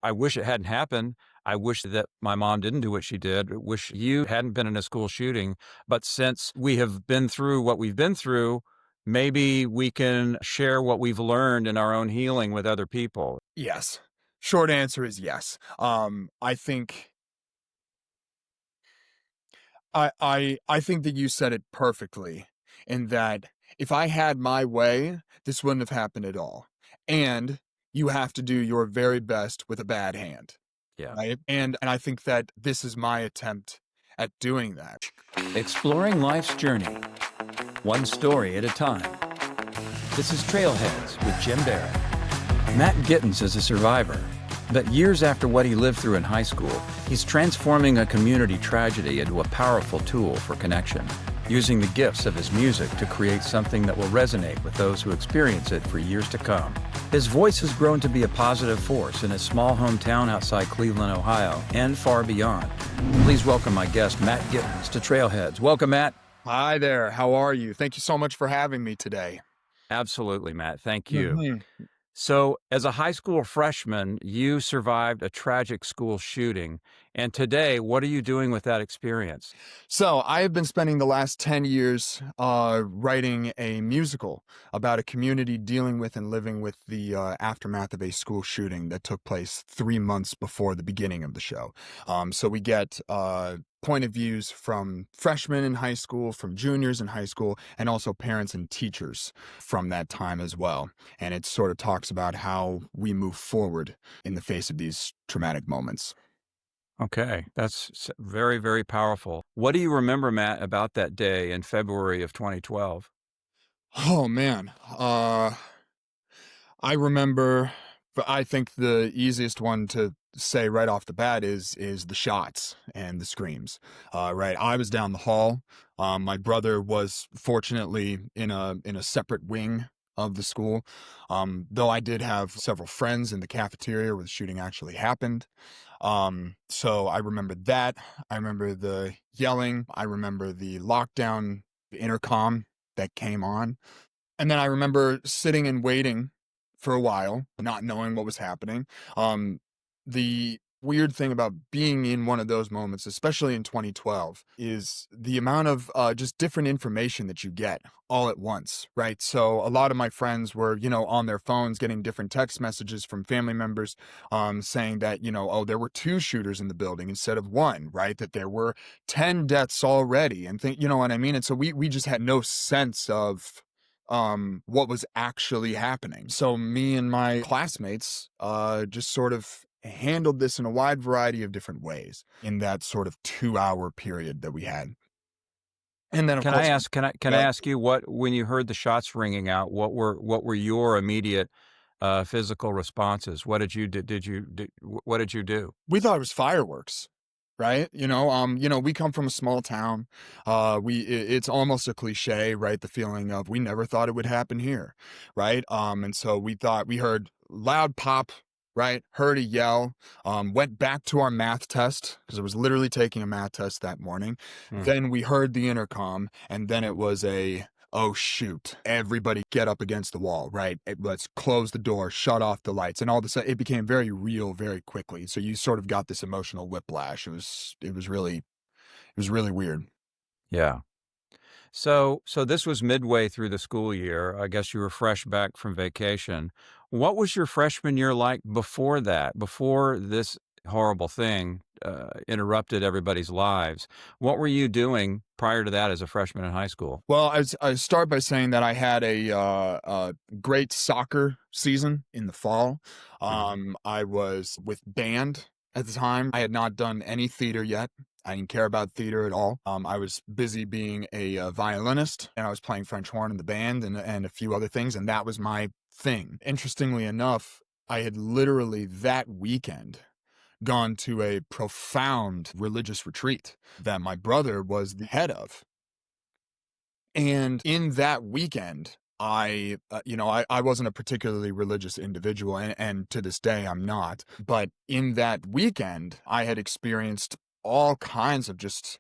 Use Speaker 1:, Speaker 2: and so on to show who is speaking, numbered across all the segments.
Speaker 1: I wish it hadn't happened. I wish that my mom didn't do what she did. I wish you hadn't been in a school shooting. But since we have been through what we've been through, maybe we can share what we've learned in our own healing with other people.
Speaker 2: Yes. Short answer is yes. I think that you said it perfectly in that if I had my way, this wouldn't have happened at all. And you have to do your very best with a bad hand,
Speaker 1: Yeah.
Speaker 2: right? And I think that this is my attempt at doing that.
Speaker 1: Exploring life's journey, one story at a time. This is Trailheads with Jim Barrett. Matt Gittins is a survivor, but years after what he lived through in high school, he's transforming a community tragedy into a powerful tool for connection, using the gifts of his music to create something that will resonate with those who experience it for years to come. His voice has grown to be a positive force in his small hometown outside Cleveland, Ohio, and far beyond. Please welcome my guest, Matt Gittins, to Trailheads. Welcome, Matt.
Speaker 2: Hi there. How are you? Thank you so much for having me today.
Speaker 1: Absolutely, Matt. Thank you.
Speaker 2: Mhm.
Speaker 1: So, as a high school freshman, you survived a tragic school shooting. And today, what are you doing with that experience?
Speaker 2: So I have been spending the last 10 years writing a musical about a community dealing with and living with the aftermath of a school shooting that took place 3 months before the beginning of the show. So we get point of views from freshmen in high school, from juniors in high school, and also parents and teachers from that time as well. And it sort of talks about how we move forward in the face of these traumatic moments.
Speaker 1: Okay, that's very, very powerful. What do you remember, Matt, about that day in February of 2012?
Speaker 2: Oh man. I remember, but I think the easiest one to say right off the bat is the shots and the screams. Right, I was down the hall. My brother was fortunately in a separate wing of the school. Though I did have several friends in the cafeteria where the shooting actually happened. So I remember that. I remember the yelling. I remember the lockdown, the intercom that came on. And then I remember sitting and waiting for a while, not knowing what was happening. The weird thing about being in one of those moments, especially in 2012, is the amount of just different information that you get all at once, right? So a lot of my friends were, on their phones getting different text messages from family members saying that, oh, there were two shooters in the building instead of one, right? That there were 10 deaths already and think, you know what I mean? And so we just had no sense of what was actually happening. So me and my classmates just sort of handled this in a wide variety of different ways in that sort of 2 hour period that we had. And then of
Speaker 1: Can I
Speaker 2: course,
Speaker 1: ask? Can I
Speaker 2: yeah,
Speaker 1: ask you what, when you heard the shots ringing out, what were your immediate physical responses? What did you do? What did you do?
Speaker 2: we thought it was fireworks. Right. We come from a small town. It's almost a cliche, right? The feeling of we never thought it would happen here. Right. And so we thought we heard loud pop, right? Heard a yell, went back to our math test because I was literally taking a math test that morning.
Speaker 1: Hmm.
Speaker 2: Then we heard the intercom and then it was oh shoot, everybody get up against the wall, right? Let's close the door, shut off the lights. And all of a sudden it became very real very quickly. So you sort of got this emotional whiplash. It was really weird.
Speaker 1: Yeah. So this was midway through the school year. I guess you were fresh back from vacation. What was your freshman year like before that? Before this horrible thing interrupted everybody's lives? What were you doing prior to that as a freshman in high school?
Speaker 2: Well, I start by saying that I had a great soccer season in the fall.
Speaker 1: Mhm.
Speaker 2: I was with band at the time. I had not done any theater yet. I didn't care about theater at all. I was busy being a violinist, and I was playing French horn in the band and a few other things, and that was my thing. Interestingly enough, I had literally that weekend gone to a profound religious retreat that my brother was the head of. And in that weekend, I wasn't a particularly religious individual, and to this day, I'm not. But in that weekend, I had experienced all kinds of just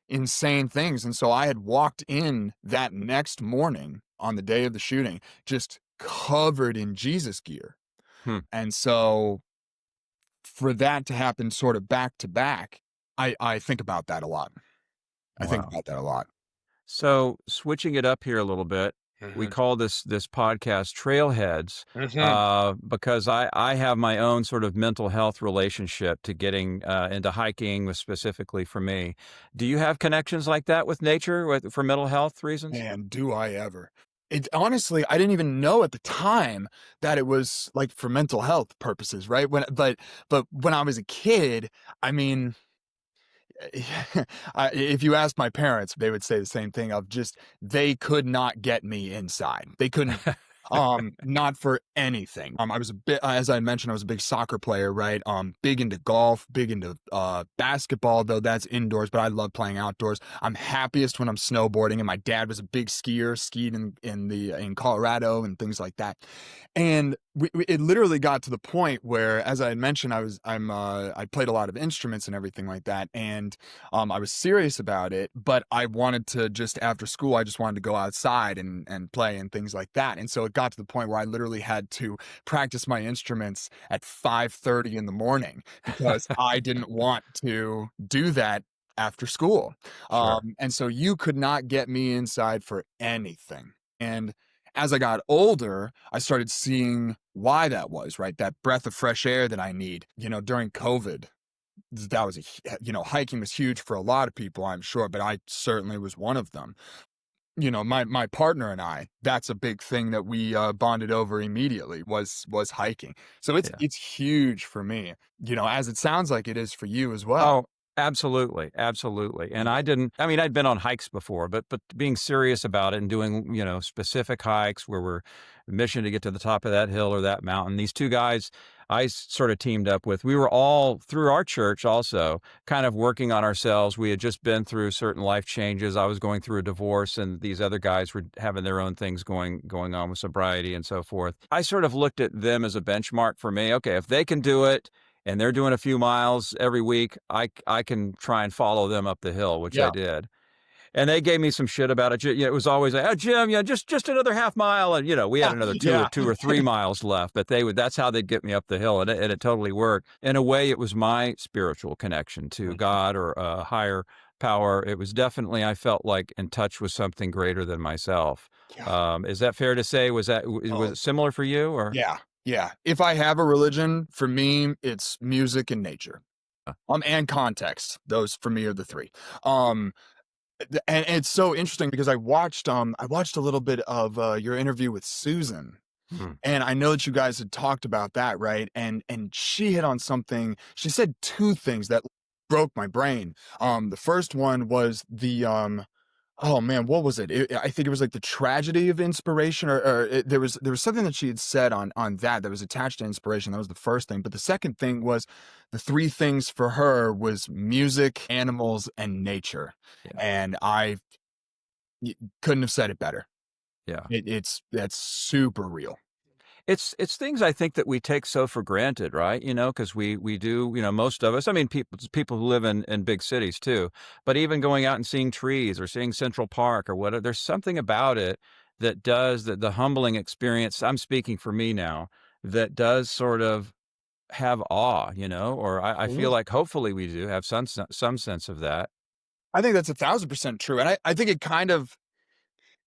Speaker 2: insane things. And so I had walked in that next morning on the day of the shooting, just covered in Jesus gear.
Speaker 1: Hmm.
Speaker 2: And so for that to happen sort of back to back, I think about that a lot. I think
Speaker 1: Wow.
Speaker 2: about that a lot.
Speaker 1: So switching it up here a little bit, we
Speaker 2: Mhm.
Speaker 1: call this podcast Trailheads
Speaker 2: Mhm.
Speaker 1: because I have my own sort of mental health relationship to getting into hiking, specifically for me. Do you have connections like that with nature for mental health reasons?
Speaker 2: Man, do I ever. It honestly, I didn't even know at the time that it was like for mental health purposes, right? But when I was a kid, I mean, if you asked my parents, they would say the same thing of just they could not get me inside. They couldn't, not for anything. I was a bit, as I mentioned, I was a big soccer player, right? Big into golf, big into basketball, though that's indoors, but I love playing outdoors. I'm happiest when I'm snowboarding, and my dad was a big skier, skied in Colorado and things like that. And it literally got to the point where, as I had mentioned, I played a lot of instruments and everything like that, and I was serious about it, but I wanted to just after school, I just wanted to go outside and play and things like that. And so it got to the point where I literally had to practice my instruments at 5:30 in the morning because I didn't want to do that after school.
Speaker 1: Sure.
Speaker 2: And so you could not get me inside for anything. And as I got older, I started seeing why that was, right? That breath of fresh air that I need, during COVID. That was hiking was huge for a lot of people, I'm sure, but I certainly was one of them. My partner and I, that's a big thing that we bonded over immediately was hiking. So it's
Speaker 1: Yeah.
Speaker 2: it's huge for me, as it sounds like it is for you as well.
Speaker 1: Oh, absolutely, absolutely. And I mean, I'd been on hikes before, but being serious about it and doing, specific hikes where we're mission to get to the top of that hill or that mountain. These two guys sort of teamed up with, we were all through our church also kind of working on ourselves. We had just been through certain life changes. I was going through a divorce and these other guys were having their own things going on with sobriety and so forth. I sort of looked at them as a benchmark for me. Okay, if they can do it, and they're doing a few miles every week, I can try and follow them up the hill, which I
Speaker 2: Yeah.
Speaker 1: did. And they gave me some shit about it. It was always like, "Oh, Jim, just another half mile," and we had
Speaker 2: Yeah.
Speaker 1: another
Speaker 2: Yeah.
Speaker 1: 2 or 3 miles left. But that's how they'd get me up the hill, and it totally worked. In a way, it was my spiritual connection to
Speaker 2: Mhm.
Speaker 1: God or a higher power. It was definitely, I felt like in touch with something greater than myself.
Speaker 2: Yeah.
Speaker 1: Is that fair to say? Was
Speaker 2: Oh,
Speaker 1: it similar for you, or?
Speaker 2: yeah. Yeah. If I have a religion, for me, it's music and nature. And context. Those for me are the three. Um, and it's so interesting because I watched a little bit of your interview with Susan.
Speaker 1: Hmm.
Speaker 2: And I know that you guys had talked about that, right? And she hit on something. She said two things that broke my brain. The first one was oh man, what was it? I think it was like the tragedy of inspiration, or there was something that she had said on that was attached to inspiration. That was the first thing. But the second thing was the three things for her was music, animals, and nature.
Speaker 1: Yeah.
Speaker 2: And couldn't have said it better.
Speaker 1: Yeah.
Speaker 2: That's super real.
Speaker 1: It's things I think that we take so for granted, right? Because we do, most of us. I mean, people who live in big cities too. But even going out and seeing trees or seeing Central Park or whatever, there's something about it that does the humbling experience. I'm speaking for me now. That does sort of have awe, or I feel like hopefully we do have some sense of that.
Speaker 2: I think that's 1,000% true. And I think it kind of,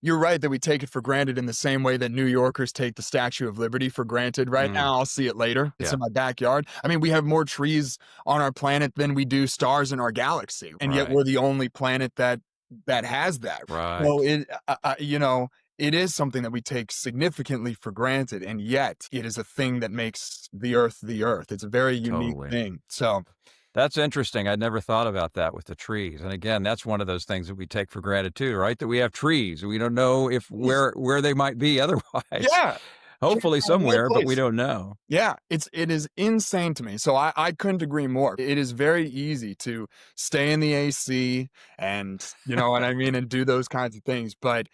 Speaker 2: you're right that we take it for granted in the same way that New Yorkers take the Statue of Liberty for granted, right?
Speaker 1: Mm,
Speaker 2: Now I'll see it later. It's
Speaker 1: yeah.
Speaker 2: in my backyard. I mean, we have more trees on our planet than we do stars in our galaxy. And yet
Speaker 1: Right.
Speaker 2: we're the only planet that has that. So
Speaker 1: Right.
Speaker 2: it is something that we take significantly for granted, and yet it is a thing that makes the Earth the Earth. It's a very unique
Speaker 1: Totally.
Speaker 2: thing. So
Speaker 1: That's interesting. I'd never thought about that with the trees. And again, that's one of those things that we take for granted too, right? That we have trees. We don't know if
Speaker 2: yes,
Speaker 1: where they might be otherwise.
Speaker 2: yeah, trees
Speaker 1: Hopefully
Speaker 2: are in the right
Speaker 1: somewhere, but we
Speaker 2: place.
Speaker 1: don't know.
Speaker 2: Yeah, it is insane to me. So I couldn't agree more. It is very easy to stay in the AC and you know what I mean, and do those kinds of things. But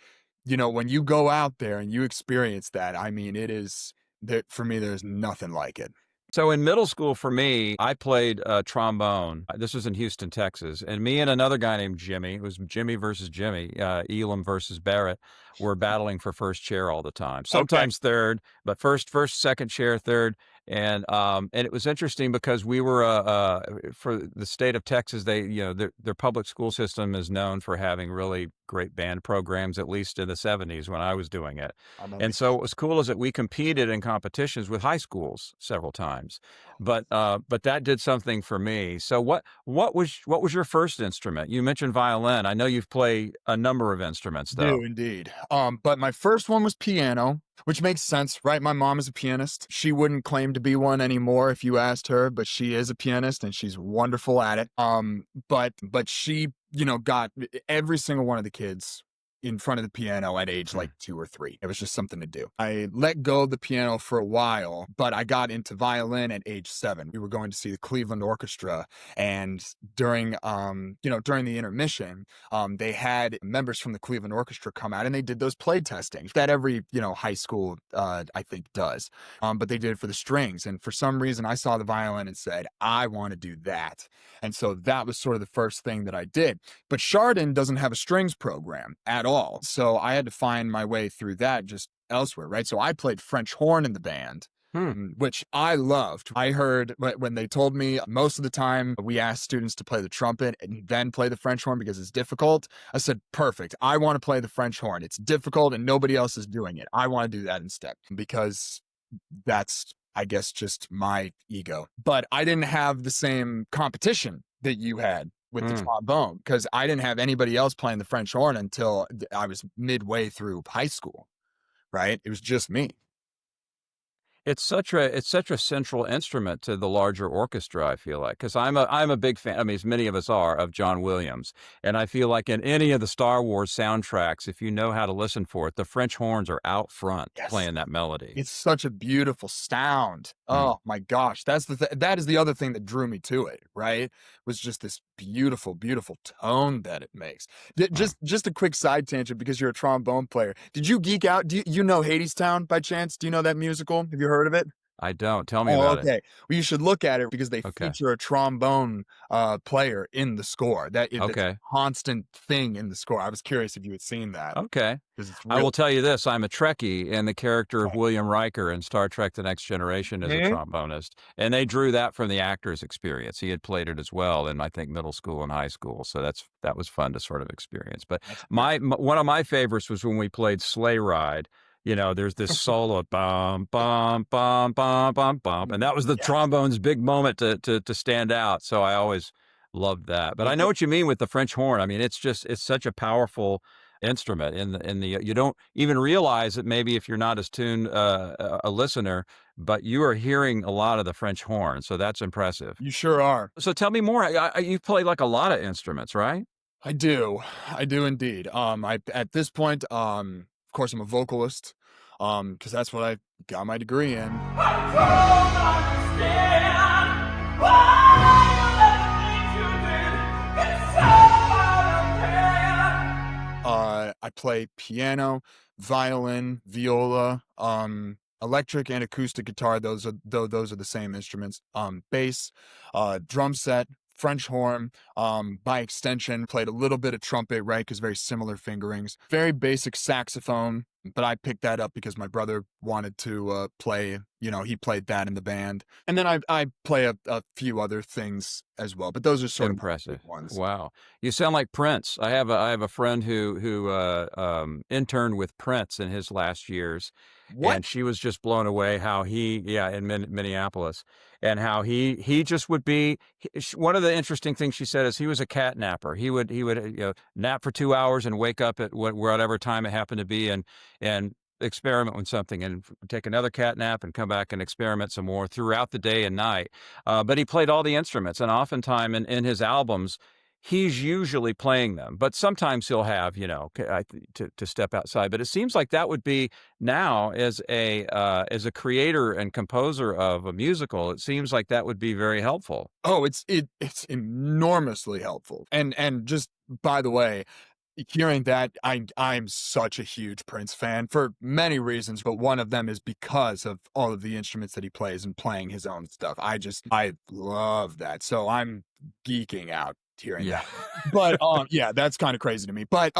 Speaker 2: when you go out there and you experience that, I mean, it is that for me, there's nothing like it.
Speaker 1: So in middle school for me, I played trombone. This was in Houston, Texas. And me and another guy named Jimmy, it was Jimmy versus Jimmy, Elam versus Barrett, were battling for first chair all the time.
Speaker 2: Okay.
Speaker 1: Sometimes third, but first, second chair, third. And it was interesting because we were for the state of Texas, they their public school system is known for having really great band programs, at least in the 70s when I was doing it.
Speaker 2: I know
Speaker 1: And so what was cool is that we competed in competitions with high schools several times. But that did something for me. So what was your first instrument? You mentioned violin. I know you've played a number of instruments
Speaker 2: do
Speaker 1: though.
Speaker 2: indeed. But my first one was piano, which makes sense, right? My mom is a pianist. She wouldn't claim to be one anymore if you asked her, but she is a pianist and she's wonderful at it. But she, got every single one of the kids in front of the piano at age like 2 or 3. It was just something to do. I let go of the piano for a while, but I got into violin at age 7. We were going to see the Cleveland Orchestra, and during the intermission, they had members from the Cleveland Orchestra come out and they did those play testings that every, high school, I think does. But they did it for the strings. And for some reason I saw the violin and said, I want to do that. And so that was sort of the first thing that I did. But Chardon doesn't have a strings program at all. So I had to find my way through that just elsewhere, right? So I played French horn in the band, which I loved. I heard when they told me most of the time we asked students to play the trumpet and then play the French horn because it's difficult. I said, perfect. I want to play the French horn. It's difficult and nobody else is doing it. I want to do that instead because that's, I guess, just my ego. But I didn't have the same competition that you had with the trombone because I didn't have anybody else playing the French horn until I was midway through high school, right? It was just me.
Speaker 1: It's such a central instrument to the larger orchestra, I feel like, because I'm a big fan, I mean, as many of us are, of John Williams. And I feel like in any of the Star Wars soundtracks, if you know how to listen for it, the French horns are out front
Speaker 2: Yes.
Speaker 1: playing that melody.
Speaker 2: It's such a beautiful sound.
Speaker 1: Mm,
Speaker 2: Oh my gosh. That is the other thing that drew me to it, right? Was just this beautiful, beautiful tone that it makes.
Speaker 1: wow.
Speaker 2: Just a quick side tangent because you're a trombone player. Did you geek out? Do you know Hadestown by chance? Do you know that musical? Have you heard of it?
Speaker 1: I don't. Tell me
Speaker 2: Oh,
Speaker 1: about it.
Speaker 2: okay. Well, you should look at it because they
Speaker 1: Okay.
Speaker 2: feature a trombone player in the score. That's a
Speaker 1: Okay.
Speaker 2: constant thing in the score. I was curious if you had seen that
Speaker 1: Okay.
Speaker 2: because it's
Speaker 1: I
Speaker 2: really
Speaker 1: will tell you this, I'm a Trekkie, and the character of William Riker in Star Trek: The Next Generation is a
Speaker 2: Mhm.
Speaker 1: trombonist, and they drew that from the actor's experience. He had played it as well in, I think, middle school and high school, so that was fun to sort of experience. But
Speaker 2: That's
Speaker 1: one of my favorites was when we played Sleigh Ride. There's this solo, bum, bum, bum, bum, bum, bum, and that was the
Speaker 2: yes.
Speaker 1: trombone's big moment to stand out, so I always loved that. But I know what you mean with the French horn. I mean, it's such a powerful instrument in the you don't even realize that maybe if you're not as tuned a listener, but you are hearing a lot of the French horn, so that's impressive.
Speaker 2: You sure are.
Speaker 1: So tell me more. You play like a lot of instruments, right?
Speaker 2: I do. I do indeed. I at this point, of course, I'm a vocalist, because that's what I got my degree in.
Speaker 3: I don't understand why you let the things you did. It's so I don't care.
Speaker 2: I play piano, violin, viola, electric and acoustic guitar. Those are the same instruments. Bass, drum set, French horn. By extension, played a little bit of trumpet, right? Because very similar fingerings. Very basic saxophone, but I picked that up because my brother wanted to play. He played that in the band, and then I play a few other things as well. But those are sort of my big
Speaker 1: Impressive.
Speaker 2: ones.
Speaker 1: Wow. You sound like Prince. I have a friend who interned with Prince in his last years,
Speaker 2: What?
Speaker 1: and she was just blown away how in Minneapolis, and how he just would be one of the interesting things she said is he was a cat napper. He would nap for 2 hours and wake up at whatever time it happened to be, and experiment with something and take another cat nap and come back and experiment some more throughout the day and night. But he played all the instruments, and oftentimes in his albums, he's usually playing them. But sometimes he'll have, to step outside. But it seems like that would be now as a creator and composer of a musical. It seems like that would be very helpful.
Speaker 2: Oh, it's enormously helpful. And just by the way, hearing that, I'm such a huge Prince fan for many reasons, but one of them is because of all of the instruments that he plays and playing his own stuff. I love that. So I'm geeking out hearing
Speaker 1: Yeah.
Speaker 2: that. But yeah, that's kind of crazy to me. But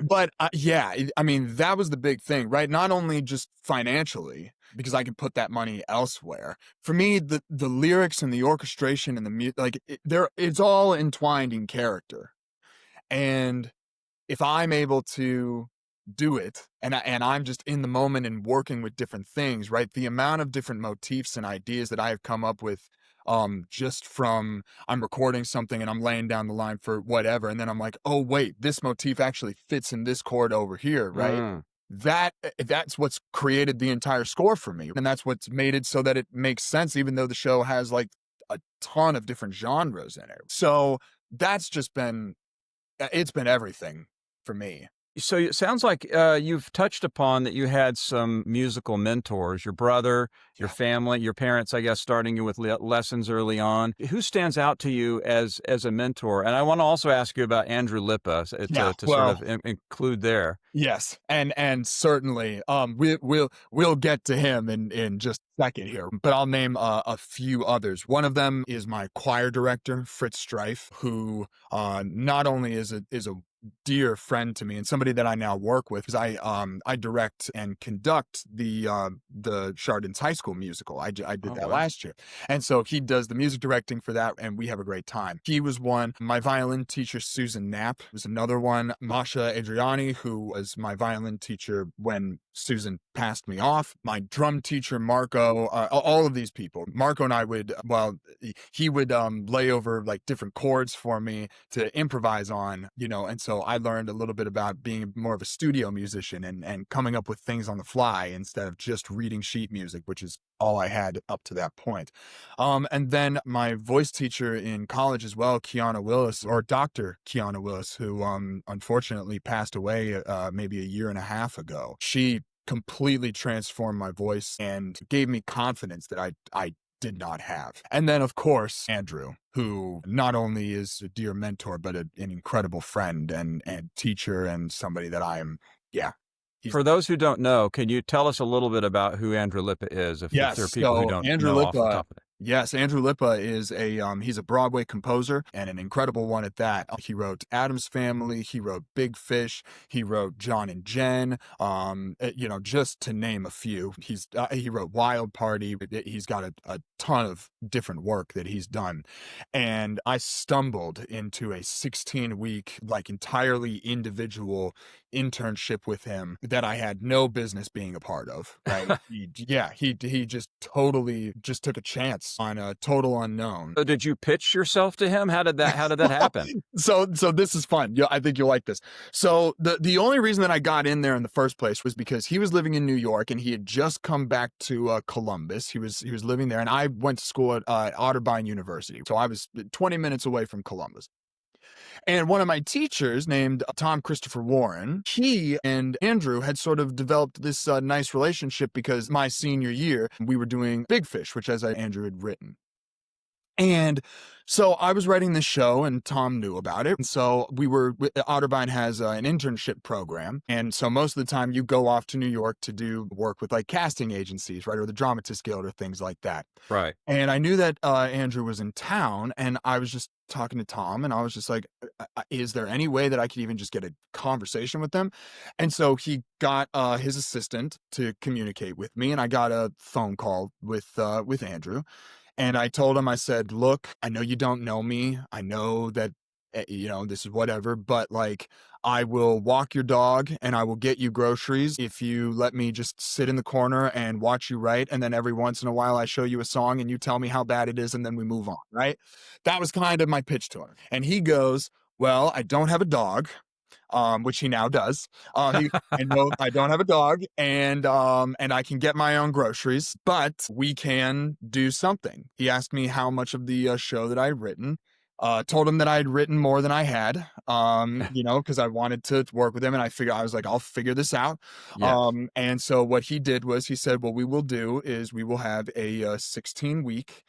Speaker 2: but yeah, I mean, that was the big thing, right? Not only just financially, because I could put that money elsewhere. For me, the lyrics and the orchestration and the music, like it's all entwined in character. And if I'm able to do it and I'm just in the moment and working with different things, right? The amount of different motifs and ideas that I have come up with just from I'm recording something and I'm laying down the line for whatever, and then I'm like, oh wait, this motif actually fits in this chord over here, right?
Speaker 1: Mm.
Speaker 2: That's what's created the entire score for me. And that's what's made it so that it makes sense, even though the show has like a ton of different genres in it. So that's just been it's been everything for me.
Speaker 1: So it sounds like you've touched upon that you had some musical mentors, your brother, your
Speaker 2: Yeah.
Speaker 1: family, your parents, I guess, starting you with lessons early on. Who stands out to you as a mentor? And I want to also ask you about Andrew Lippa
Speaker 2: Yeah.
Speaker 1: to sort
Speaker 2: Well,
Speaker 1: of include there.
Speaker 2: yes. And certainly we'll get to him in just a second here, but I'll name a few others. One of them is my choir director, Fritz Streif, who not only is a dear friend to me and somebody that I now work with, because I direct and conduct the Chardon's high school musical. I did
Speaker 1: Oh,
Speaker 2: that
Speaker 1: wow.
Speaker 2: last year, and so he does the music directing for that, and we have a great time. He was one. My violin teacher Susan Knapp was another one. Masha Adriani, who was my violin teacher when Susan passed me off. My drum teacher Marco, all of these people. Marco and I would he would lay over like different chords for me to improvise on, and so I learned a little bit about being more of a studio musician and coming up with things on the fly instead of just reading sheet music, which is all I had up to that point. And then my voice teacher in college as well, Kiana Willis, or Dr. Kiana Willis, who unfortunately passed away maybe a year and a half ago. She completely transformed my voice and gave me confidence that I did not have. And then, of course, Andrew, who not only is a dear mentor, but an incredible friend and teacher and somebody that
Speaker 1: For those who don't know, can you tell us a little bit about who Andrew Lippa is, if there are
Speaker 2: Yes.
Speaker 1: people who
Speaker 2: So
Speaker 1: don't
Speaker 2: Andrew
Speaker 1: know off the
Speaker 2: Lippa,
Speaker 1: top of it?
Speaker 2: yes, Andrew Lippa is he's a Broadway composer and an incredible one at that. He wrote Addams Family, he wrote Big Fish, he wrote John and Jen, just to name a few. He wrote Wild Party. He's got a ton of different work that he's done. And I stumbled into a 16-week, like entirely individual internship with him that I had no business being a part of, right? He just totally just took a chance on a total unknown.
Speaker 1: So did you pitch yourself to him? How did that happen?
Speaker 2: So this is fun. Yeah, I think you'll like this. So the only reason that I got in there in the first place was because he was living in New York and he had just come back to Columbus. He was living there, and I went to school at Otterbein University. So I was 20 minutes away from Columbus. And one of my teachers named Tom Christopher Warren, he and Andrew had sort of developed this nice relationship because my senior year, we were doing Big Fish, which as Andrew had written. And so I was writing this show and Tom knew about it. And so Otterbein has an internship program. And so most of the time you go off to New York to do work with like casting agencies, right? Or the Dramatists Guild or things like that.
Speaker 1: Right.
Speaker 2: And I knew that Andrew was in town, and I was just talking to Tom, and I was just like, is there any way that I could even just get a conversation with them? And so he got his assistant to communicate with me, and I got a phone call with Andrew. And I told him, I said, look, I know you don't know me. I know that, this is whatever, but like, I will walk your dog and I will get you groceries if you let me just sit in the corner and watch you write. And then every once in a while, I show you a song and you tell me how bad it is. And then we move on. Right. That was kind of my pitch to him. And he goes, well, I don't have a dog. Which he now does. I know I don't have a dog, and I can get my own groceries, but we can do something. He asked me how much of the show that I had written. Told him that I had written more than I had, because I wanted to work with him, and I was like, I'll figure this out.
Speaker 1: Yes.
Speaker 2: And so what he did was he said, what we will do is we will have a 16-week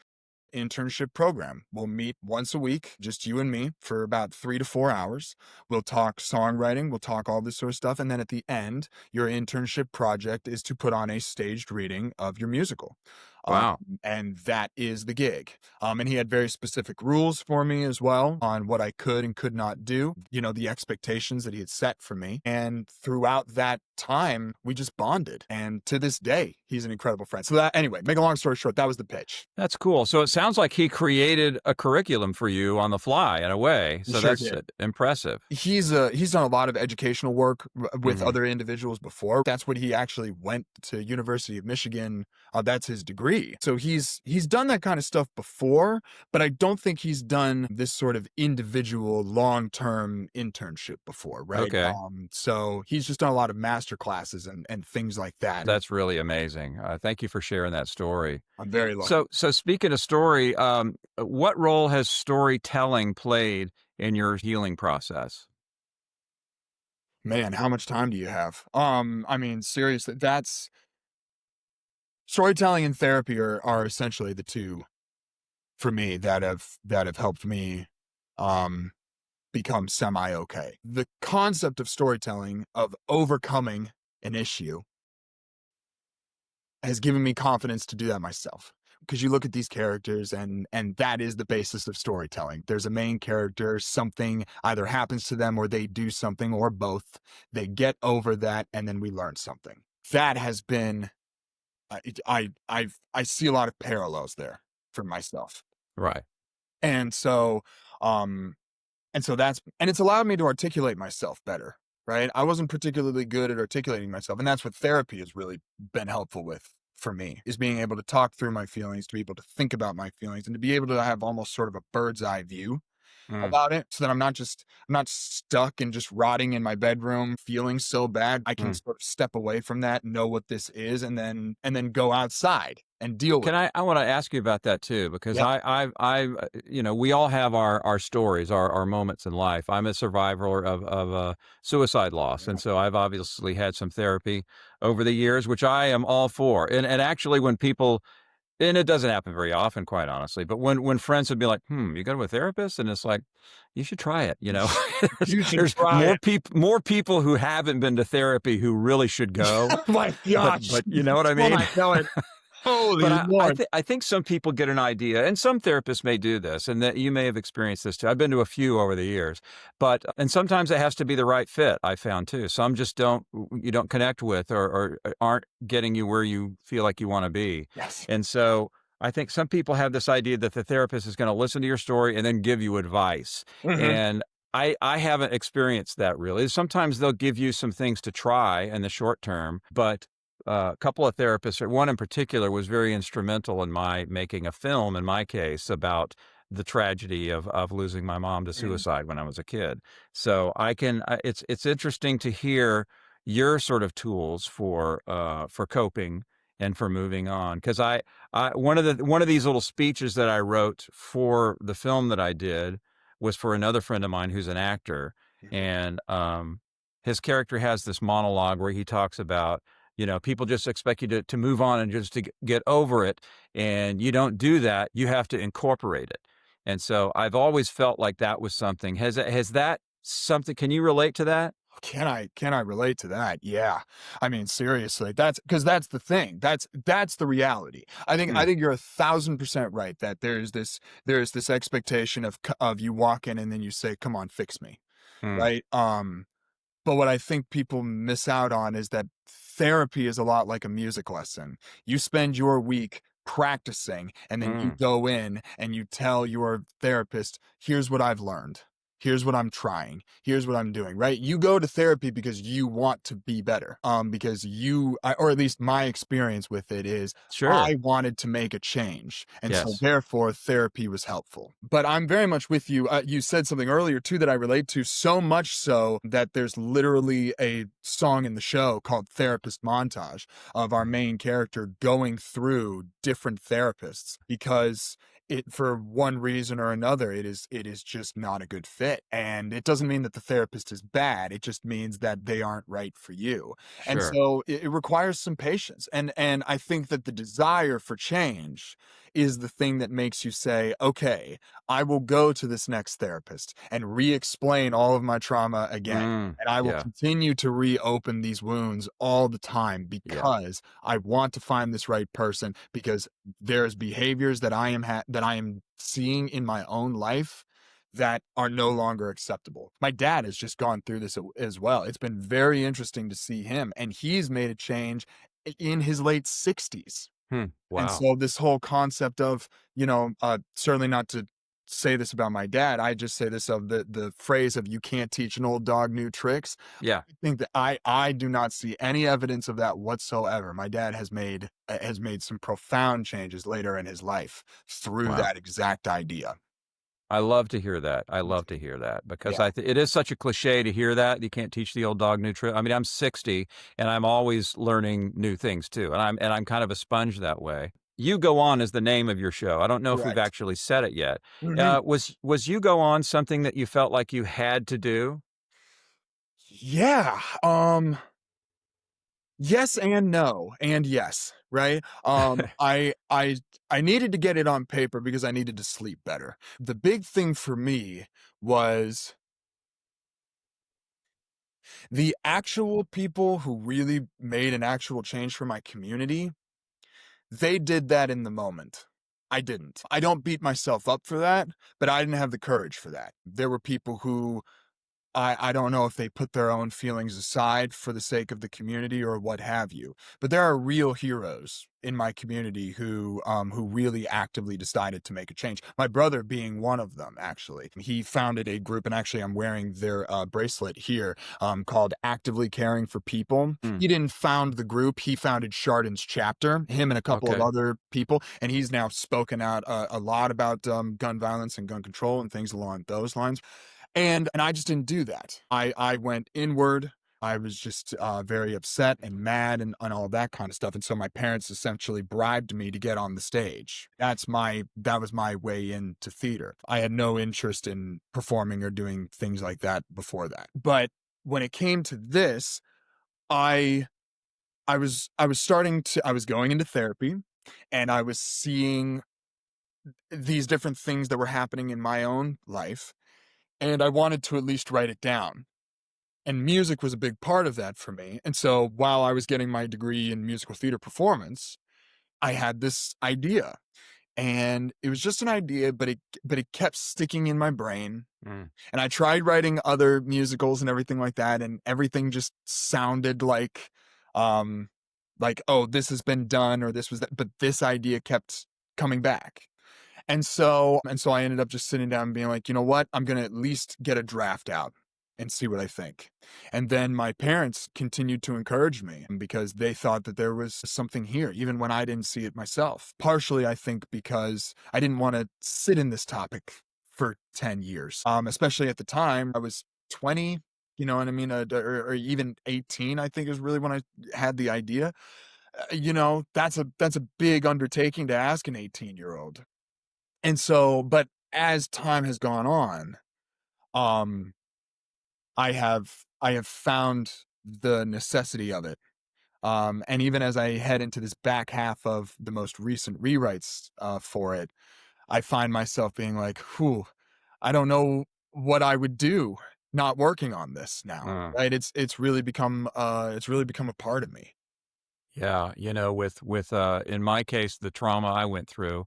Speaker 2: internship program. We'll meet once a week, just you and me, for about 3 to 4 hours. We'll talk songwriting, we'll talk all this sort of stuff. And then at the end, your internship project is to put on a staged reading of your musical.
Speaker 1: Wow.
Speaker 2: And that is the gig. And he had very specific rules for me as well on what I could and could not do, the expectations that he had set for me. And throughout that time, we just bonded. And to this day, he's an incredible friend. So anyway, make a long story short, that was the pitch.
Speaker 1: That's cool. So it sounds like he created a curriculum for you on the fly in a way. So
Speaker 2: Sure
Speaker 1: that's
Speaker 2: did.
Speaker 1: impressive.
Speaker 2: He's done a lot of educational work with
Speaker 1: Mhm.
Speaker 2: other individuals before. That's what he actually went to University of Michigan. That's his degree. So he's done that kind of stuff before, but I don't think he's done this sort of individual long-term internship before, right?
Speaker 1: Okay.
Speaker 2: So he's just done a lot of master classes and things like that.
Speaker 1: That's really amazing. Thank you for sharing that story.
Speaker 2: I'm very lucky.
Speaker 1: So speaking of story, what role has storytelling played in your healing process?
Speaker 2: Man, how much time do you have? I mean, seriously, that's storytelling and therapy are essentially the two for me that have helped me become semi okay. The concept of storytelling, of overcoming an issue, has given me confidence to do that myself. Because you look at these characters and that is the basis of storytelling. There's a main character, something either happens to them or they do something or both. They get over that and then we learn something. That has been I see a lot of parallels there for myself.
Speaker 1: Right.
Speaker 2: And so it's allowed me to articulate myself better, right? I wasn't particularly good at articulating myself, and that's what therapy has really been helpful with for me, is being able to talk through my feelings, to be able to think about my feelings, and to be able to have almost sort of a bird's eye view
Speaker 1: Mm.
Speaker 2: about it, so that I'm not stuck and just rotting in my bedroom feeling so bad. I can
Speaker 1: Mm.
Speaker 2: sort of step away from that, know what this is, and then go outside and deal with it.
Speaker 1: I want to ask you about that too, because
Speaker 2: Yeah.
Speaker 1: we all have our stories, our moments in life. I'm a survivor of suicide loss. And so I've obviously had some therapy over the years, which I am all for. And actually when people, and it doesn't happen very often, quite honestly, but when friends would be like, you go to a therapist? And it's like, you should try it.
Speaker 2: You should
Speaker 1: There's
Speaker 2: try it.
Speaker 1: more people who haven't been to therapy who really should go.
Speaker 2: Oh my gosh.
Speaker 1: But you know what I
Speaker 2: Oh
Speaker 1: mean?
Speaker 2: my God. Holy
Speaker 1: But
Speaker 2: Lord.
Speaker 1: I think some people get an idea, and some therapists may do this, and that you may have experienced this too. I've been to a few over the years, and sometimes it has to be the right fit. I found too. Some just you don't connect with, or aren't getting you where you feel like you want to be.
Speaker 2: Yes.
Speaker 1: And so I think some people have this idea that the therapist is going to listen to your story and then give you advice.
Speaker 2: Mhm.
Speaker 1: And I haven't experienced that really. Sometimes they'll give you some things to try in the short term, but a couple of therapists, or one in particular, was very instrumental in my making a film, in my case, about the tragedy of losing my mom to suicide when I was a kid. So it's interesting to hear your sort of tools for coping and for moving on. Because one of these little speeches that I wrote for the film that I did was for another friend of mine who's an actor, and his character has this monologue where he talks about, people just expect you to move on and just to get over it. And you don't do that. You have to incorporate it. And so I've always felt like that was something. Has that something, can you relate to that?
Speaker 2: Can I relate to that? Yeah. I mean, seriously, that's the thing. That's the reality. I think you're 1,000% right that there's this expectation of you walk in and then you say, "Come on, fix me."
Speaker 1: Mm.
Speaker 2: Right? But what I think people miss out on is that therapy is a lot like a music lesson. You spend your week practicing, and then you go in and you tell your therapist, "Here's what I've learned. Here's what I'm trying. Here's what I'm doing," right? You go to therapy because you want to be better. Because or at least my experience with it is,
Speaker 1: Sure.
Speaker 2: I wanted to make a change. And so
Speaker 1: Yes.
Speaker 2: therefore therapy was helpful. But I'm very much with you. You said something earlier too that I relate to, so much so that there's literally a song in the show called Therapist Montage of our main character going through different therapists, because it for one reason or another, it is just not a good fit. And it doesn't mean that the therapist is bad. It just means that they aren't right for you. And
Speaker 1: Sure.
Speaker 2: so it requires some patience. And I think that the desire for change is the thing that makes you say, okay, I will go to this next therapist and re-explain all of my trauma again. And I will
Speaker 1: Yeah.
Speaker 2: continue to reopen these wounds all the time
Speaker 1: Yeah.
Speaker 2: because I want to find this right person, because there's behaviors that that I am seeing in my own life that are no longer acceptable. My dad has just gone through this as well. It's been very interesting to see him, and he's made a change in his late 60s. And
Speaker 1: Wow.
Speaker 2: so this whole concept of, certainly not to say this about my dad, I just say this of the phrase of, you can't teach an old dog new tricks.
Speaker 1: Yeah.
Speaker 2: I think that I do not see any evidence of that whatsoever. My dad has made some profound changes later in his life through
Speaker 1: Wow.
Speaker 2: that exact idea.
Speaker 1: I love to hear that. I love to hear that because
Speaker 2: Yeah,
Speaker 1: it is such a cliche to hear that you can't teach the old dog new trick. I mean, I'm 60 and I'm always learning new things too, and I'm kind of a sponge that way. You Go On is the name of your show. I don't know if we've
Speaker 2: correct.
Speaker 1: actually said it yet.
Speaker 2: Mhm.
Speaker 1: Was You Go On something that you felt like you had to do?
Speaker 2: Yeah, yes and no, and yes, right? I needed to get it on paper because I needed to sleep better. The big thing for me was the actual people who really made an actual change for my community. They did that in the moment. I didn't. I don't beat myself up for that, but I didn't have the courage for that. There were people who I don't know if they put their own feelings aside for the sake of the community or what have you, but there are real heroes in my community who really actively decided to make a change. My brother being one of them, actually. He founded a group, and actually I'm wearing their bracelet here, called Actively Caring for People.
Speaker 1: Hmm.
Speaker 2: He didn't found the group, he founded Chardon's chapter, him and a couple of
Speaker 1: Okay.
Speaker 2: other people, and he's now spoken out a lot about gun violence and gun control and things along those lines. And I just didn't do that. I went inward. I was just very upset and mad and all that kind of stuff. And so my parents essentially bribed me to get on the stage. That was my way into theater. I had no interest in performing or doing things like that before that. But when it came to this, I I was going into therapy, and I was seeing these different things that were happening in my own life, and I wanted to at least write it down. And music was a big part of that for me. And so while I was getting my degree in musical theater performance, I had this idea. And it was just an idea, but it kept sticking in my brain.
Speaker 1: Mm.
Speaker 2: And I tried writing other musicals and everything like that, and everything just sounded um oh, this has been done, or this was that, but this idea kept coming back. And so I ended up just sitting down and being like, you know what? I'm going to at least get a draft out and see what I think. And then my parents continued to encourage me because they thought that there was something here, even when I didn't see it myself. Partially, I think, because I didn't want to sit in this topic for 10 years. Especially at the time, I was 20, you know what I mean? Or even 18, I think is really when I had the idea. That's a big undertaking to ask an 18-year-old. And so, but as time has gone on, um, I have found the necessity of it. And even as I head into this back half of the most recent rewrites for it, I find myself being like, whew, I don't know what I would do not working on this now.
Speaker 1: Uh.
Speaker 2: Right. It's really become a part of me.
Speaker 1: Yeah, with in my case, the trauma I went through